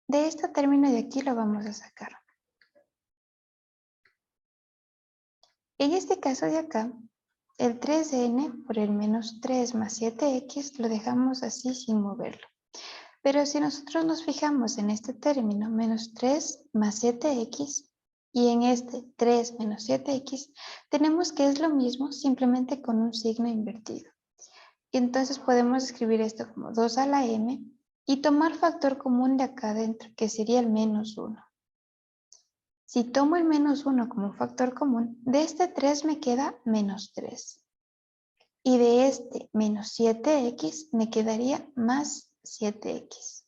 De este término de aquí lo vamos a sacar. En este caso de acá, el 3n por el menos 3 más 7x lo dejamos así sin moverlo. Pero si nosotros nos fijamos en este término, menos 3 más 7x, y en este 3 menos 7x, tenemos que es lo mismo, simplemente con un signo invertido. Y entonces podemos escribir esto como 2 a la m, y tomar factor común de acá adentro, que sería el menos 1. Si tomo el menos 1 como un factor común, de este 3 me queda menos 3. Y de este menos 7x me quedaría más 7x.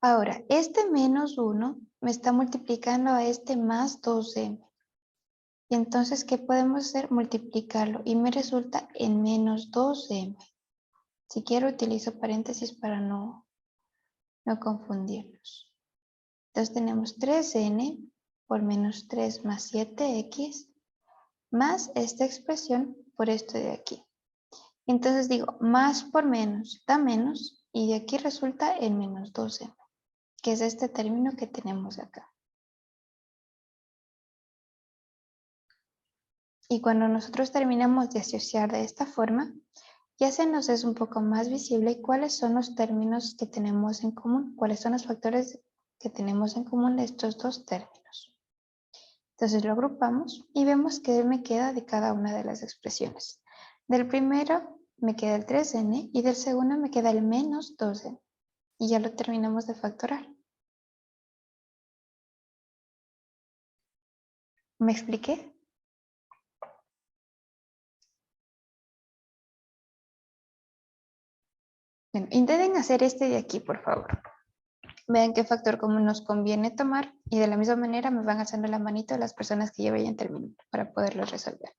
Ahora, este menos 1 me está multiplicando a este más 2m. Y entonces, ¿qué podemos hacer? Multiplicarlo. Y me resulta en menos 2m. Si quiero, utilizo paréntesis para no confundirnos. Entonces tenemos 3n por menos 3 más 7x más esta expresión por esto de aquí. Entonces digo, más por menos da menos y de aquí resulta el menos 12, que es este término que tenemos acá. Y cuando nosotros terminamos de asociar de esta forma, ya se nos es un poco más visible cuáles son los términos que tenemos en común, cuáles son los factores que tenemos en común de estos dos términos. Entonces lo agrupamos y vemos qué me queda de cada una de las expresiones. Del primero me queda el 3n y del segundo me queda el menos 2n. Y ya lo terminamos de factorar. ¿Me expliqué? Bueno, intenten hacer este de aquí, por favor. Vean qué factor común nos conviene tomar y de la misma manera me van haciendo la manito a las personas que ya vayan terminando para poderlo resolver.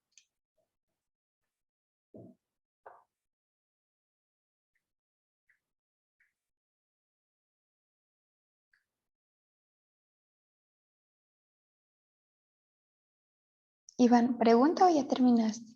Iván, ¿pregunta o ya terminaste?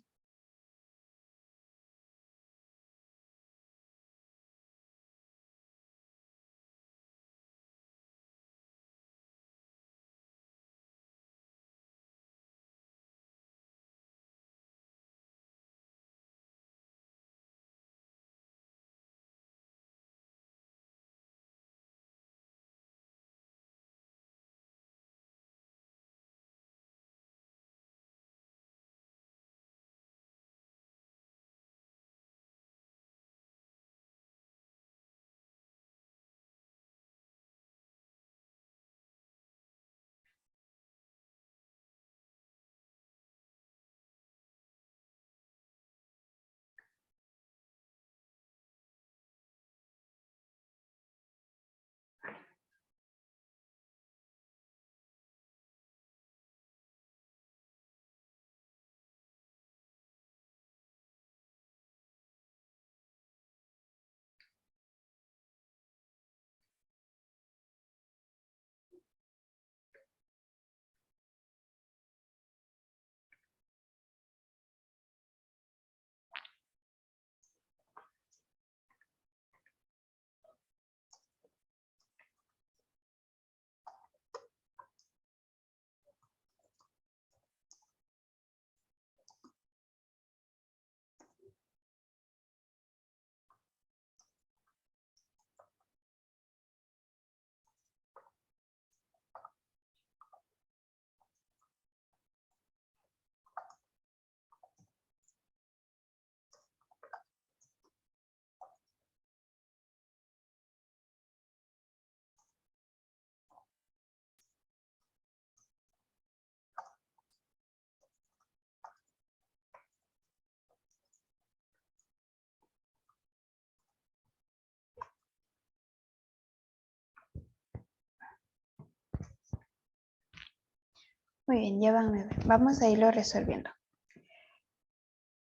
Muy bien, ya van a ver. Vamos a irlo resolviendo.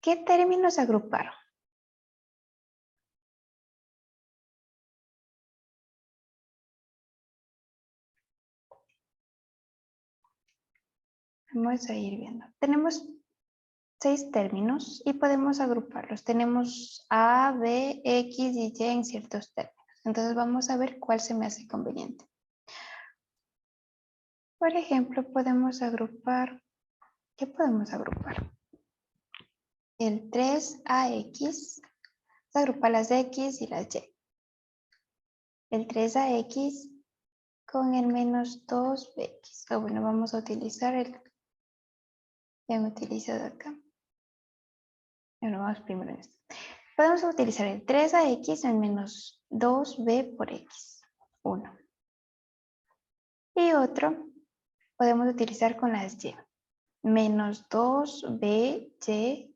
¿Qué términos agruparon? Vamos a ir viendo. Tenemos 6 términos y podemos agruparlos. Tenemos A, B, X y Y en ciertos términos. Entonces vamos a ver cuál se me hace conveniente. Por ejemplo, podemos agrupar. ¿Qué podemos agrupar? El 3AX. Se agrupa las X y las Y. El 3AX con el menos 2BX. Bueno, vamos a utilizar el que han utilizado acá. Bueno, vamos primero en esto. Podemos utilizar el 3AX en menos 2B por X. 1. Y otro podemos utilizar con las Y. Menos 2BY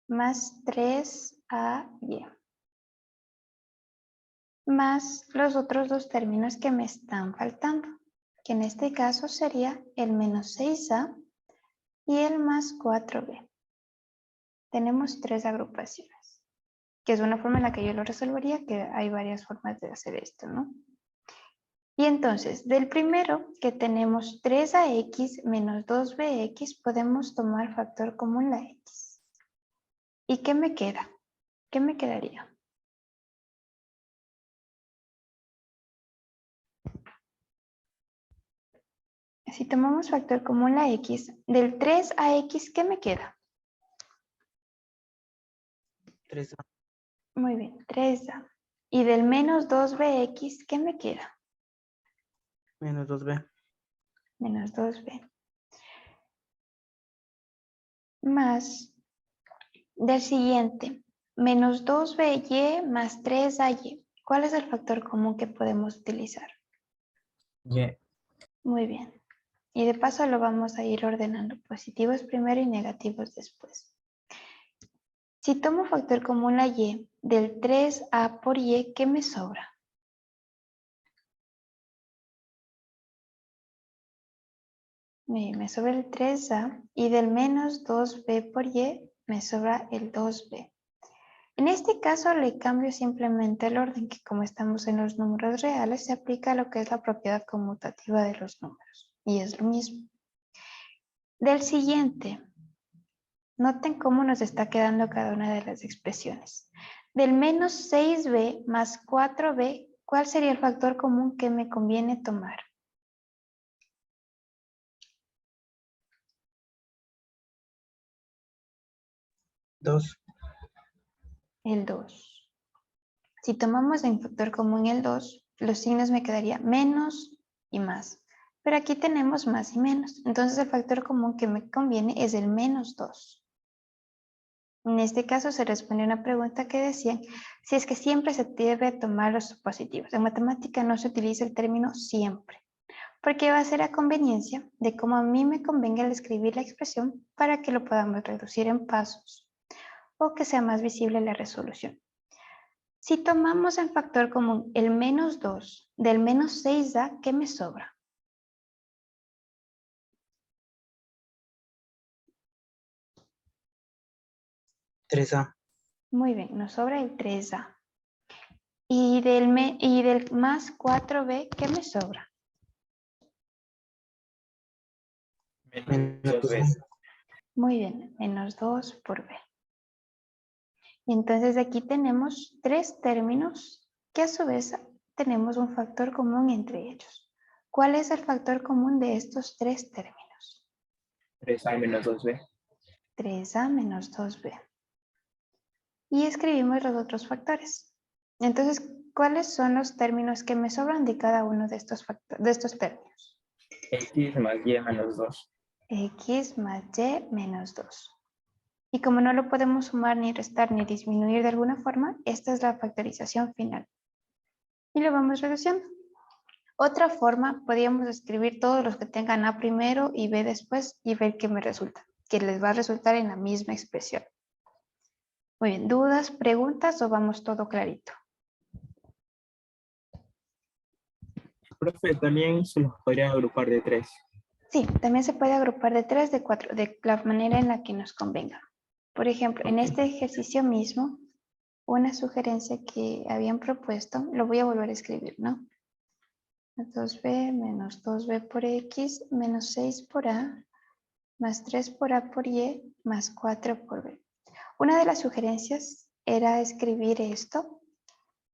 más 3AY. Más los otros dos términos que me están faltando. Que en este caso sería el menos 6A y el más 4B. Tenemos 3 agrupaciones, que es una forma en la que yo lo resolvería, que hay varias formas de hacer esto, ¿no? Y entonces, del primero, que tenemos 3AX menos 2BX, podemos tomar factor común la X. ¿Y qué me queda? ¿Qué me quedaría? Si tomamos factor común la X, del 3AX, ¿qué me queda? 3A. Muy bien, 3A. Y del menos 2BX, ¿qué me queda? Menos 2B. Menos 2B. Más del siguiente, menos 2BY más 3AY. ¿Cuál es el factor común que podemos utilizar? Y. Muy bien. Y de paso lo vamos a ir ordenando. Positivos primero y negativos después. Si tomo factor común la Y del 3A por Y, ¿qué me sobra? Me sobra el 3A y del menos 2B por Y me sobra el 2B. En este caso le cambio simplemente el orden, que como estamos en los números reales, se aplica a lo que es la propiedad conmutativa de los números. Y es lo mismo. Del siguiente, noten cómo nos está quedando cada una de las expresiones. Del menos 6B más 4B, ¿cuál sería el factor común que me conviene tomar? Dos. El 2. Si tomamos en factor común el 2, los signos me quedaría menos y más. Pero aquí tenemos más y menos. Entonces el factor común que me conviene es el menos 2. En este caso se responde a una pregunta que decían si es que siempre se debe tomar los supositivos. En matemática no se utiliza el término siempre, porque va a ser a conveniencia de cómo a mí me convenga al escribir la expresión para que lo podamos reducir en pasos o que sea más visible la resolución. Si tomamos en factor común el menos 2 del menos 6A, ¿qué me sobra? Tres A. Muy bien, nos sobra el 3A. Y del más 4B, ¿qué me sobra? Menos 2B. Muy bien, menos 2 por B. Y entonces aquí tenemos 3 términos que a su vez tenemos un factor común entre ellos. ¿Cuál es el factor común de estos 3 términos? 3A menos 2B. 3A menos 2B. Y escribimos los otros factores. Entonces, ¿cuáles son los términos que me sobran de cada uno de estos términos? X más Y menos 2. X más Y menos 2. Y como no lo podemos sumar, ni restar, ni disminuir de alguna forma, esta es la factorización final. Y lo vamos reduciendo. Otra forma, podríamos escribir todos los que tengan A primero y B después y ver qué me resulta. Que les va a resultar en la misma expresión. Muy bien, ¿dudas, preguntas o vamos todo clarito? Profe, también se los podría agrupar de 3. Sí, también se puede agrupar de 3, de 4, de la manera en la que nos convenga. Por ejemplo, en este ejercicio mismo, una sugerencia que habían propuesto, lo voy a volver a escribir, ¿no? 2b menos 2b por x menos 6 por a más 3 por a por y más 4 por b. Una de las sugerencias era escribir esto,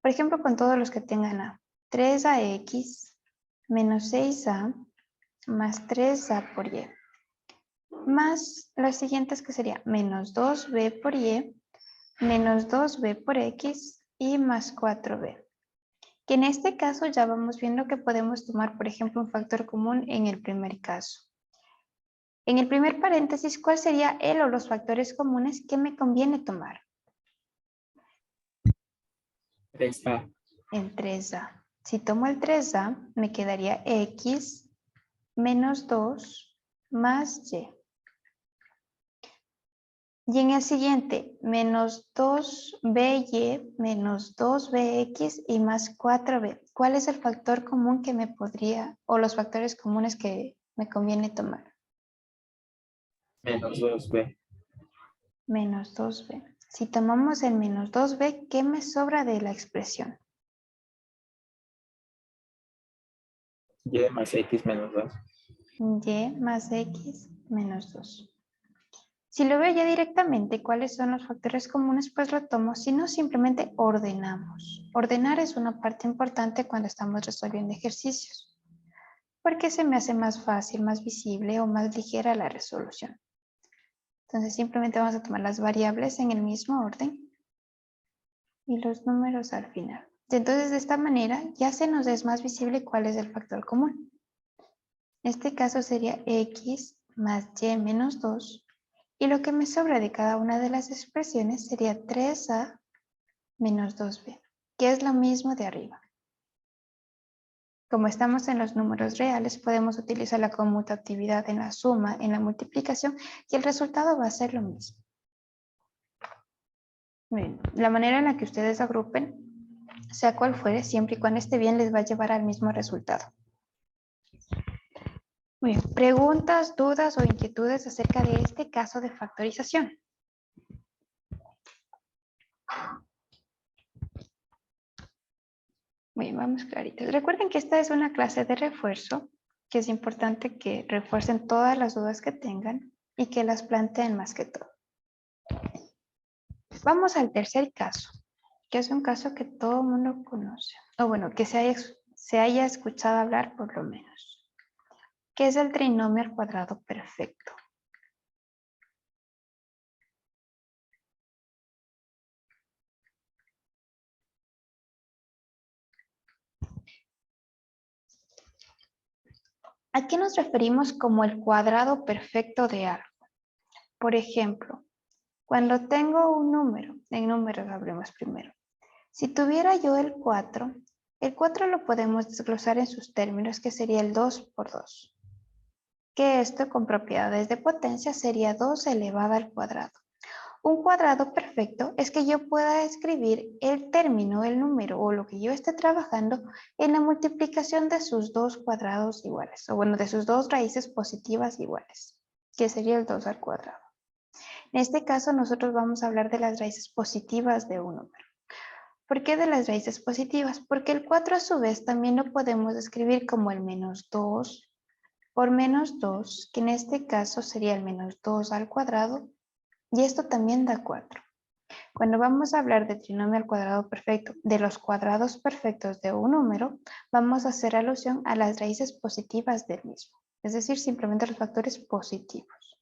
por ejemplo, con todos los que tengan a. 3ax menos 6a más 3a por y. Más las siguientes que sería menos 2b por y, menos 2b por x y más 4b. Que en este caso ya vamos viendo que podemos tomar, por ejemplo, un factor común en el primer caso. En el primer paréntesis, ¿cuál sería el o los factores comunes que me conviene tomar? 3a. En 3a. Si tomo el 3a, me quedaría x menos 2 más y. Y en el siguiente, menos 2by menos 2bx y más 4b. ¿Cuál es el factor común que me podría, o los factores comunes que me conviene tomar? Menos 2b. Menos 2b. Si tomamos el menos 2b, ¿qué me sobra de la expresión? Y más x menos 2. Y más x menos 2. Si lo veo ya directamente cuáles son los factores comunes, pues lo tomo. Si no, simplemente ordenamos. Ordenar es una parte importante cuando estamos resolviendo ejercicios, porque se me hace más fácil, más visible o más ligera la resolución. Entonces simplemente vamos a tomar las variables en el mismo orden y los números al final. Entonces de esta manera ya se nos es más visible cuál es el factor común. En este caso sería x más y menos 2. Y lo que me sobra de cada una de las expresiones sería 3a menos 2b, que es lo mismo de arriba. Como estamos en los números reales, podemos utilizar la conmutatividad en la suma, en la multiplicación, y el resultado va a ser lo mismo. Bien, la manera en la que ustedes agrupen, sea cual fuere, siempre y cuando esté bien, les va a llevar al mismo resultado. Muy bien, preguntas, dudas o inquietudes acerca de este caso de factorización. Muy bien, vamos claritos. Recuerden que esta es una clase de refuerzo, que es importante que refuercen todas las dudas que tengan y que las planteen más que todo. Vamos al tercer caso, que es un caso que todo el mundo conoce, o bueno, que se haya escuchado hablar por lo menos, que es el trinomio al cuadrado perfecto. ¿A qué nos referimos como el cuadrado perfecto de algo? Por ejemplo, cuando tengo un número, en números hablemos primero. Si tuviera yo el 4 lo podemos desglosar en sus términos, que sería el 2 por 2. Que esto con propiedades de potencia sería 2 elevado al cuadrado. Un cuadrado perfecto es que yo pueda escribir el término, el número o lo que yo esté trabajando en la multiplicación de sus dos cuadrados iguales, o bueno, de sus dos raíces positivas iguales, que sería el 2 al cuadrado. En este caso nosotros vamos a hablar de las raíces positivas de un número. ¿Por qué de las raíces positivas? Porque el 4 a su vez también lo podemos escribir como el menos 2 por menos 2, que en este caso sería el menos 2 al cuadrado, y esto también da 4. Cuando vamos a hablar de trinomio al cuadrado perfecto, de los cuadrados perfectos de un número, vamos a hacer alusión a las raíces positivas del mismo, es decir, simplemente los factores positivos.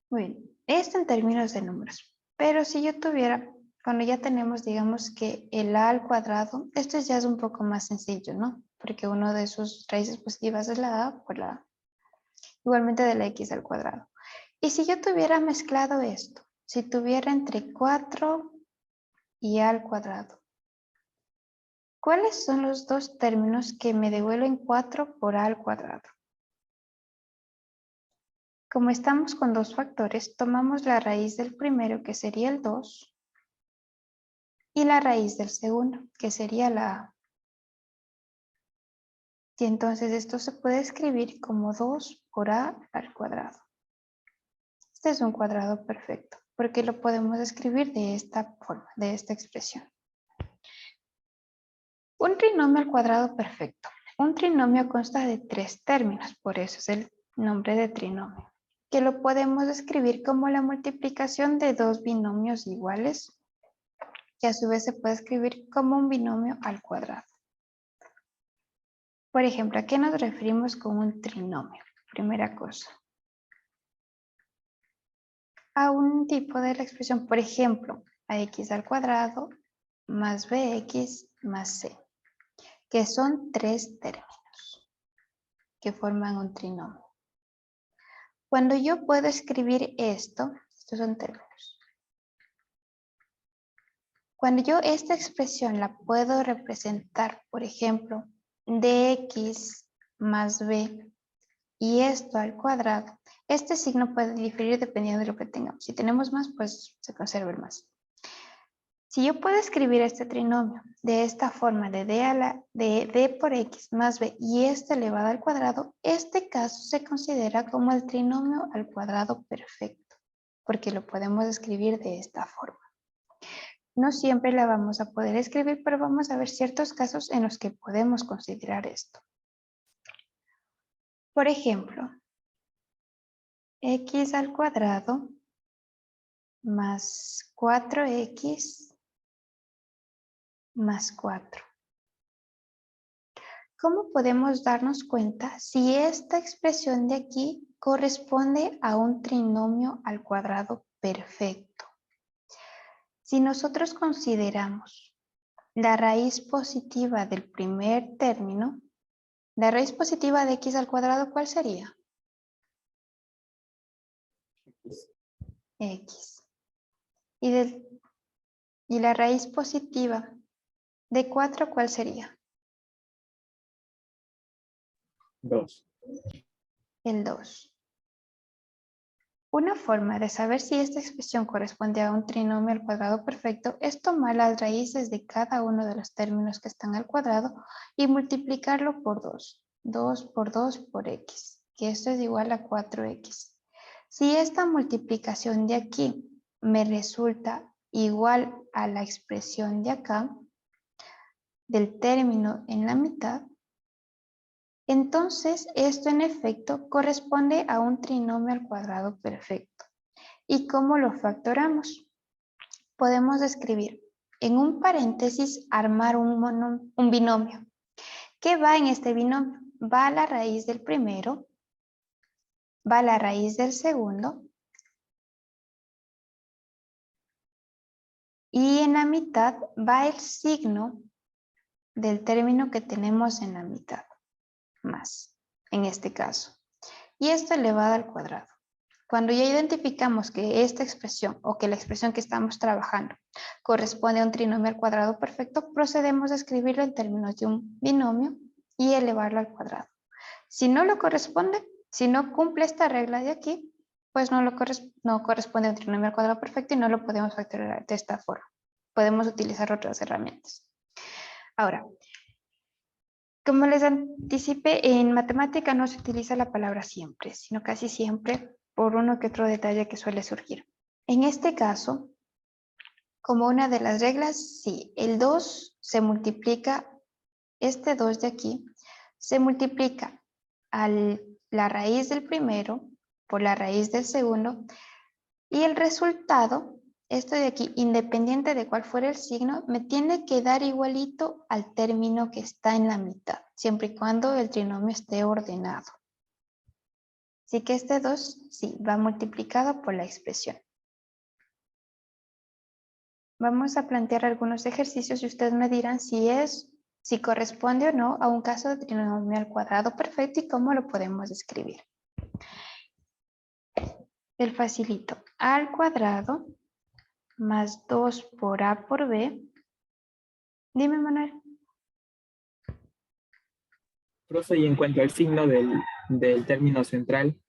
Muy bien, esto en términos de números, pero si yo tuviera, cuando ya tenemos, digamos que el a al cuadrado, esto ya es un poco más sencillo, ¿no? Porque uno de sus raíces positivas es la a por la a. Igualmente de la x al cuadrado. Y si yo tuviera mezclado esto, si tuviera entre 4 y a al cuadrado, ¿cuáles son los dos términos que me devuelven 4 por a al cuadrado? Como estamos con dos factores, tomamos la raíz del primero, que sería el 2, y la raíz del segundo, que sería la a. Y entonces esto se puede escribir como 2 por a al cuadrado. Este es un cuadrado perfecto, porque lo podemos escribir de esta forma, de esta expresión. Un trinomio al cuadrado perfecto. Un trinomio consta de 3 términos, por eso es el nombre de trinomio, que lo podemos escribir como la multiplicación de 2 binomios iguales, que a su vez se puede escribir como un binomio al cuadrado. Por ejemplo, ¿a qué nos referimos con un trinomio? Primera cosa. A un tipo de la expresión, por ejemplo, ax al cuadrado más bx más c, que son 3 términos que forman un trinomio. Cuando yo puedo escribir esto, estos son términos. Cuando yo esta expresión la puedo representar, por ejemplo, dx más b y esto al cuadrado, este signo puede diferir dependiendo de lo que tengamos. Si tenemos más, pues se conserva el más. Si yo puedo escribir este trinomio de esta forma, de d por x más b y esto elevado al cuadrado, este caso se considera como el trinomio al cuadrado perfecto, porque lo podemos escribir de esta forma. No siempre la vamos a poder escribir, pero vamos a ver ciertos casos en los que podemos considerar esto. Por ejemplo, x al cuadrado más 4x más 4. ¿Cómo podemos darnos cuenta si esta expresión de aquí corresponde a un trinomio al cuadrado perfecto? Si nosotros consideramos la raíz positiva del primer término, la raíz positiva de x al cuadrado, ¿cuál sería? X. Y la raíz positiva de 4, ¿cuál sería? 2. El 2. Una forma de saber si esta expresión corresponde a un trinomio al cuadrado perfecto es tomar las raíces de cada uno de los términos que están al cuadrado y multiplicarlo por 2. 2 por 2 por x, que esto es igual a 4x. Si esta multiplicación de aquí me resulta igual a la expresión de acá, del término en la mitad, entonces esto en efecto corresponde a un trinomio al cuadrado perfecto. ¿Y cómo lo factoramos? Podemos escribir en un paréntesis armar un binomio. ¿Qué va en este binomio? Va a la raíz del primero, va a la raíz del segundo y en la mitad va el signo del término que tenemos en la mitad, más, en este caso. Y esto elevado al cuadrado. Cuando ya identificamos que esta expresión o que la expresión que estamos trabajando corresponde a un trinomio al cuadrado perfecto, procedemos a escribirlo en términos de un binomio y elevarlo al cuadrado. Si no lo corresponde, si no cumple esta regla de aquí, pues no corresponde a un trinomio al cuadrado perfecto y no lo podemos factorizar de esta forma. Podemos utilizar otras herramientas. Ahora, como les anticipé, en matemática no se utiliza la palabra siempre, sino casi siempre por uno que otro detalle que suele surgir. En este caso, como una de las reglas, sí, el 2 se multiplica, este 2 de aquí, se multiplica a la raíz del primero por la raíz del segundo y el resultado, esto de aquí, independiente de cuál fuera el signo, me tiene que dar igualito al término que está en la mitad, siempre y cuando el trinomio esté ordenado. Así que este 2, sí, va multiplicado por la expresión. Vamos a plantear algunos ejercicios y ustedes me dirán si corresponde o no a un caso de trinomio al cuadrado perfecto y cómo lo podemos escribir. El facilito, a al cuadrado más 2 por a por b. Dime, Manuel. Profe, y en cuanto al signo del término central,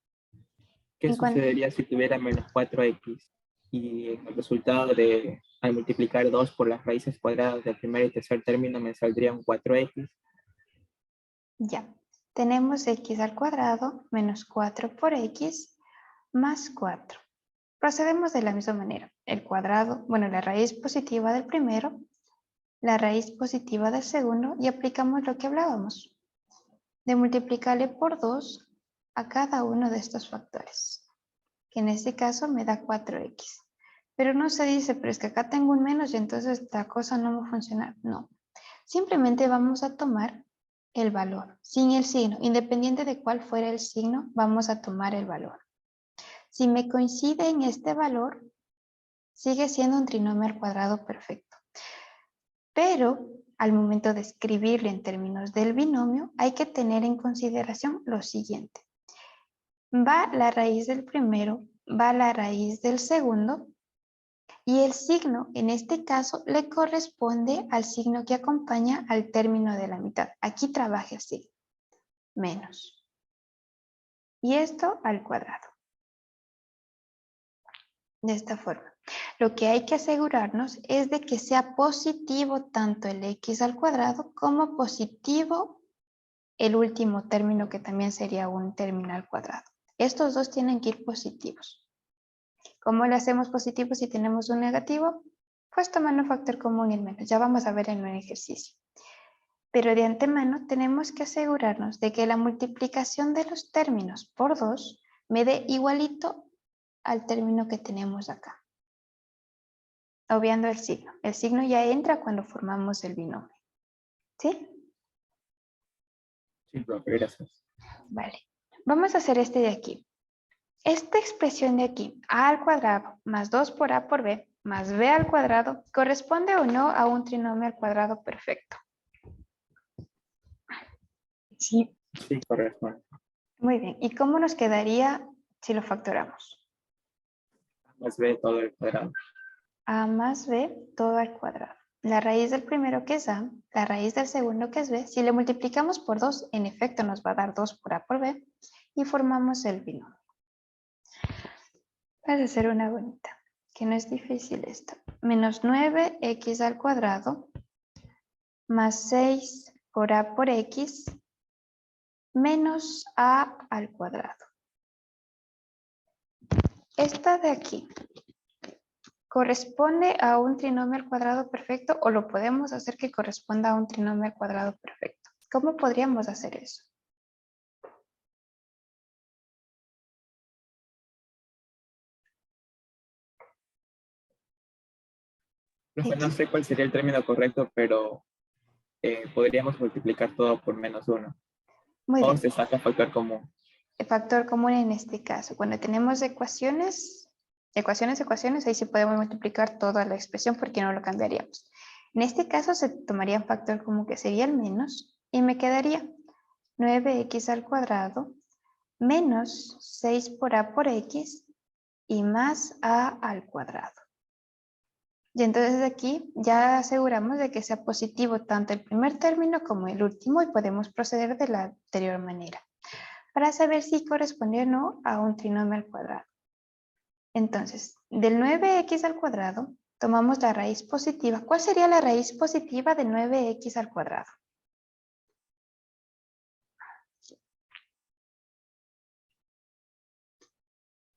¿qué sucedería si tuviera menos 4x? Y el resultado al multiplicar 2 por las raíces cuadradas del primer y tercer término me saldría un 4x. Ya, tenemos x al cuadrado menos 4 por x más 4. Procedemos de la misma manera. El cuadrado, bueno, la raíz positiva del primero, la raíz positiva del segundo y aplicamos lo que hablábamos, de multiplicarle por 2 a cada uno de estos factores, que en este caso me da 4x. Pero no se dice, pero es que acá tengo un menos y entonces esta cosa no va a funcionar. No, simplemente vamos a tomar el valor, sin el signo, independiente de cuál fuera el signo, vamos a tomar el valor. Si me coincide en este valor, sigue siendo un trinomio al cuadrado perfecto. Pero al momento de escribirlo en términos del binomio, hay que tener en consideración lo siguiente. Va la raíz del primero, va la raíz del segundo, y el signo, en este caso, le corresponde al signo que acompaña al término de la mitad. Aquí trabaja el signo, menos. Y esto al cuadrado. De esta forma. Lo que hay que asegurarnos es de que sea positivo tanto el x al cuadrado como positivo el último término, que también sería un término al cuadrado. Estos dos tienen que ir positivos. ¿Cómo le hacemos positivo si tenemos un negativo? Pues tomando un factor común el menos. Ya vamos a ver en un ejercicio. Pero de antemano tenemos que asegurarnos de que la multiplicación de los términos por 2 me dé igualito al término que tenemos acá. Obviando el signo. El signo ya entra cuando formamos el binomio. ¿Sí? Sí, profe, gracias. Vale. Vamos a hacer este de aquí. Esta expresión de aquí, a al cuadrado más 2 por a por b más b al cuadrado, ¿corresponde o no a un trinomio al cuadrado perfecto? Sí, Sí, correcto. Muy bien. ¿Y cómo nos quedaría si lo factoramos? Más b todo el cuadrado. A más b todo al cuadrado. La raíz del primero que es a, la raíz del segundo que es b, si le multiplicamos por 2, en efecto nos va a dar 2 por a por b y formamos el binomio. Vamos a hacer una bonita, que no es difícil esto. Menos 9x al cuadrado más 6 por a por x menos a al cuadrado. Esta de aquí, ¿corresponde a un trinomio al cuadrado perfecto o lo podemos hacer que corresponda a un trinomio al cuadrado perfecto? ¿Cómo podríamos hacer eso? Profe, no sé cuál sería el término correcto, pero podríamos multiplicar todo por menos 1. Muy O bien. se saca factor común. El factor común en este caso, cuando tenemos ecuaciones, ahí sí podemos multiplicar toda la expresión porque no lo cambiaríamos. En este caso se tomaría un factor común que sería el menos y me quedaría 9x al cuadrado menos 6 por a por x y más a al cuadrado. Y entonces aquí ya aseguramos de que sea positivo tanto el primer término como el último y podemos proceder de la anterior manera para saber si corresponde o no a un trinomio al cuadrado. Entonces, del 9x al cuadrado, tomamos la raíz positiva. ¿Cuál sería la raíz positiva de 9x al cuadrado?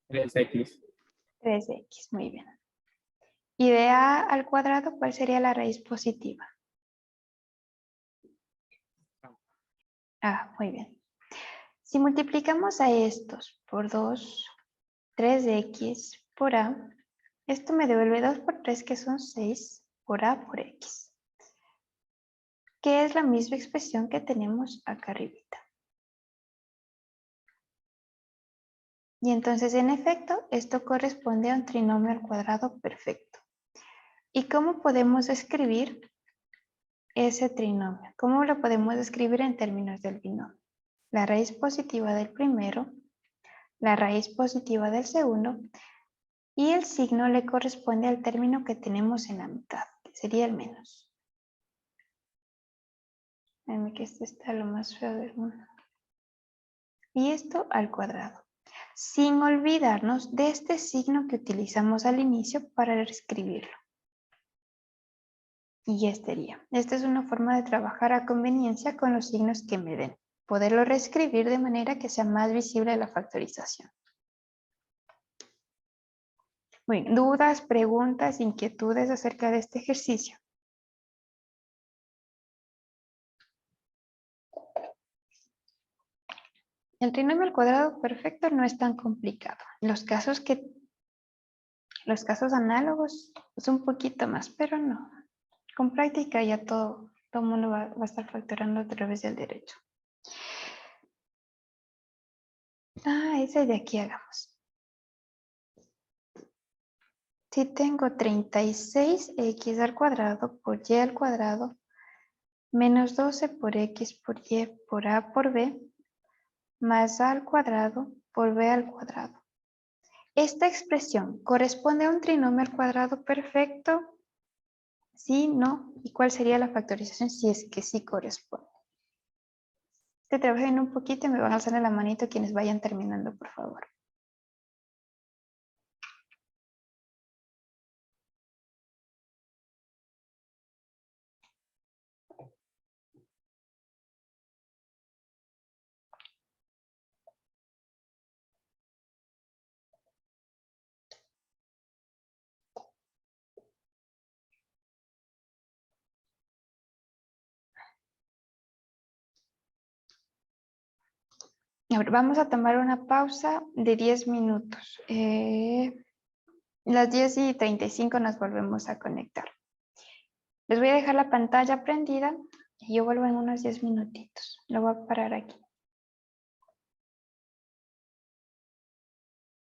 Es x. 3x, muy bien. Y de a al cuadrado, ¿cuál sería la raíz positiva? Ah, muy bien. Si multiplicamos a estos por 2, 3x por a, esto me devuelve 2 por 3, que son 6 por a por x. Que es la misma expresión que tenemos acá arribita. Y entonces, en efecto, esto corresponde a un trinomio al cuadrado perfecto. ¿Y cómo podemos escribir ese trinomio? ¿Cómo lo podemos escribir en términos del binomio? La raíz positiva del primero, la raíz positiva del segundo, y el signo le corresponde al término que tenemos en la mitad, que sería el menos. Déjenme que este está lo más feo del mundo. Y esto al cuadrado. Sin olvidarnos de este signo que utilizamos al inicio para escribirlo. Y ya estaría. Esta es una forma de trabajar a conveniencia con los signos que me den. poderlo reescribir de manera que sea más visible la factorización. Bueno, ¿dudas, preguntas, inquietudes acerca de este ejercicio? El trinomio al cuadrado perfecto no es tan complicado. Los casos análogos es un poquito más, pero no. Con práctica ya todo el mundo va a estar factorando a través del derecho. Ese de aquí hagamos. Si tengo 36x al cuadrado por y al cuadrado menos 12 por x por y por a por b más a al cuadrado por b al cuadrado. ¿Esta expresión corresponde a un trinomio al cuadrado perfecto? ¿Sí, no? ¿Y cuál sería la factorización si es que sí corresponde? Que trabajen un poquito y me van a alzar la manito quienes vayan terminando, por favor. Ahora, vamos a tomar una pausa de 10 minutos. Las 10:35 nos volvemos a conectar. Les voy a dejar la pantalla prendida y yo vuelvo en unos 10 minutitos. Lo voy a parar aquí.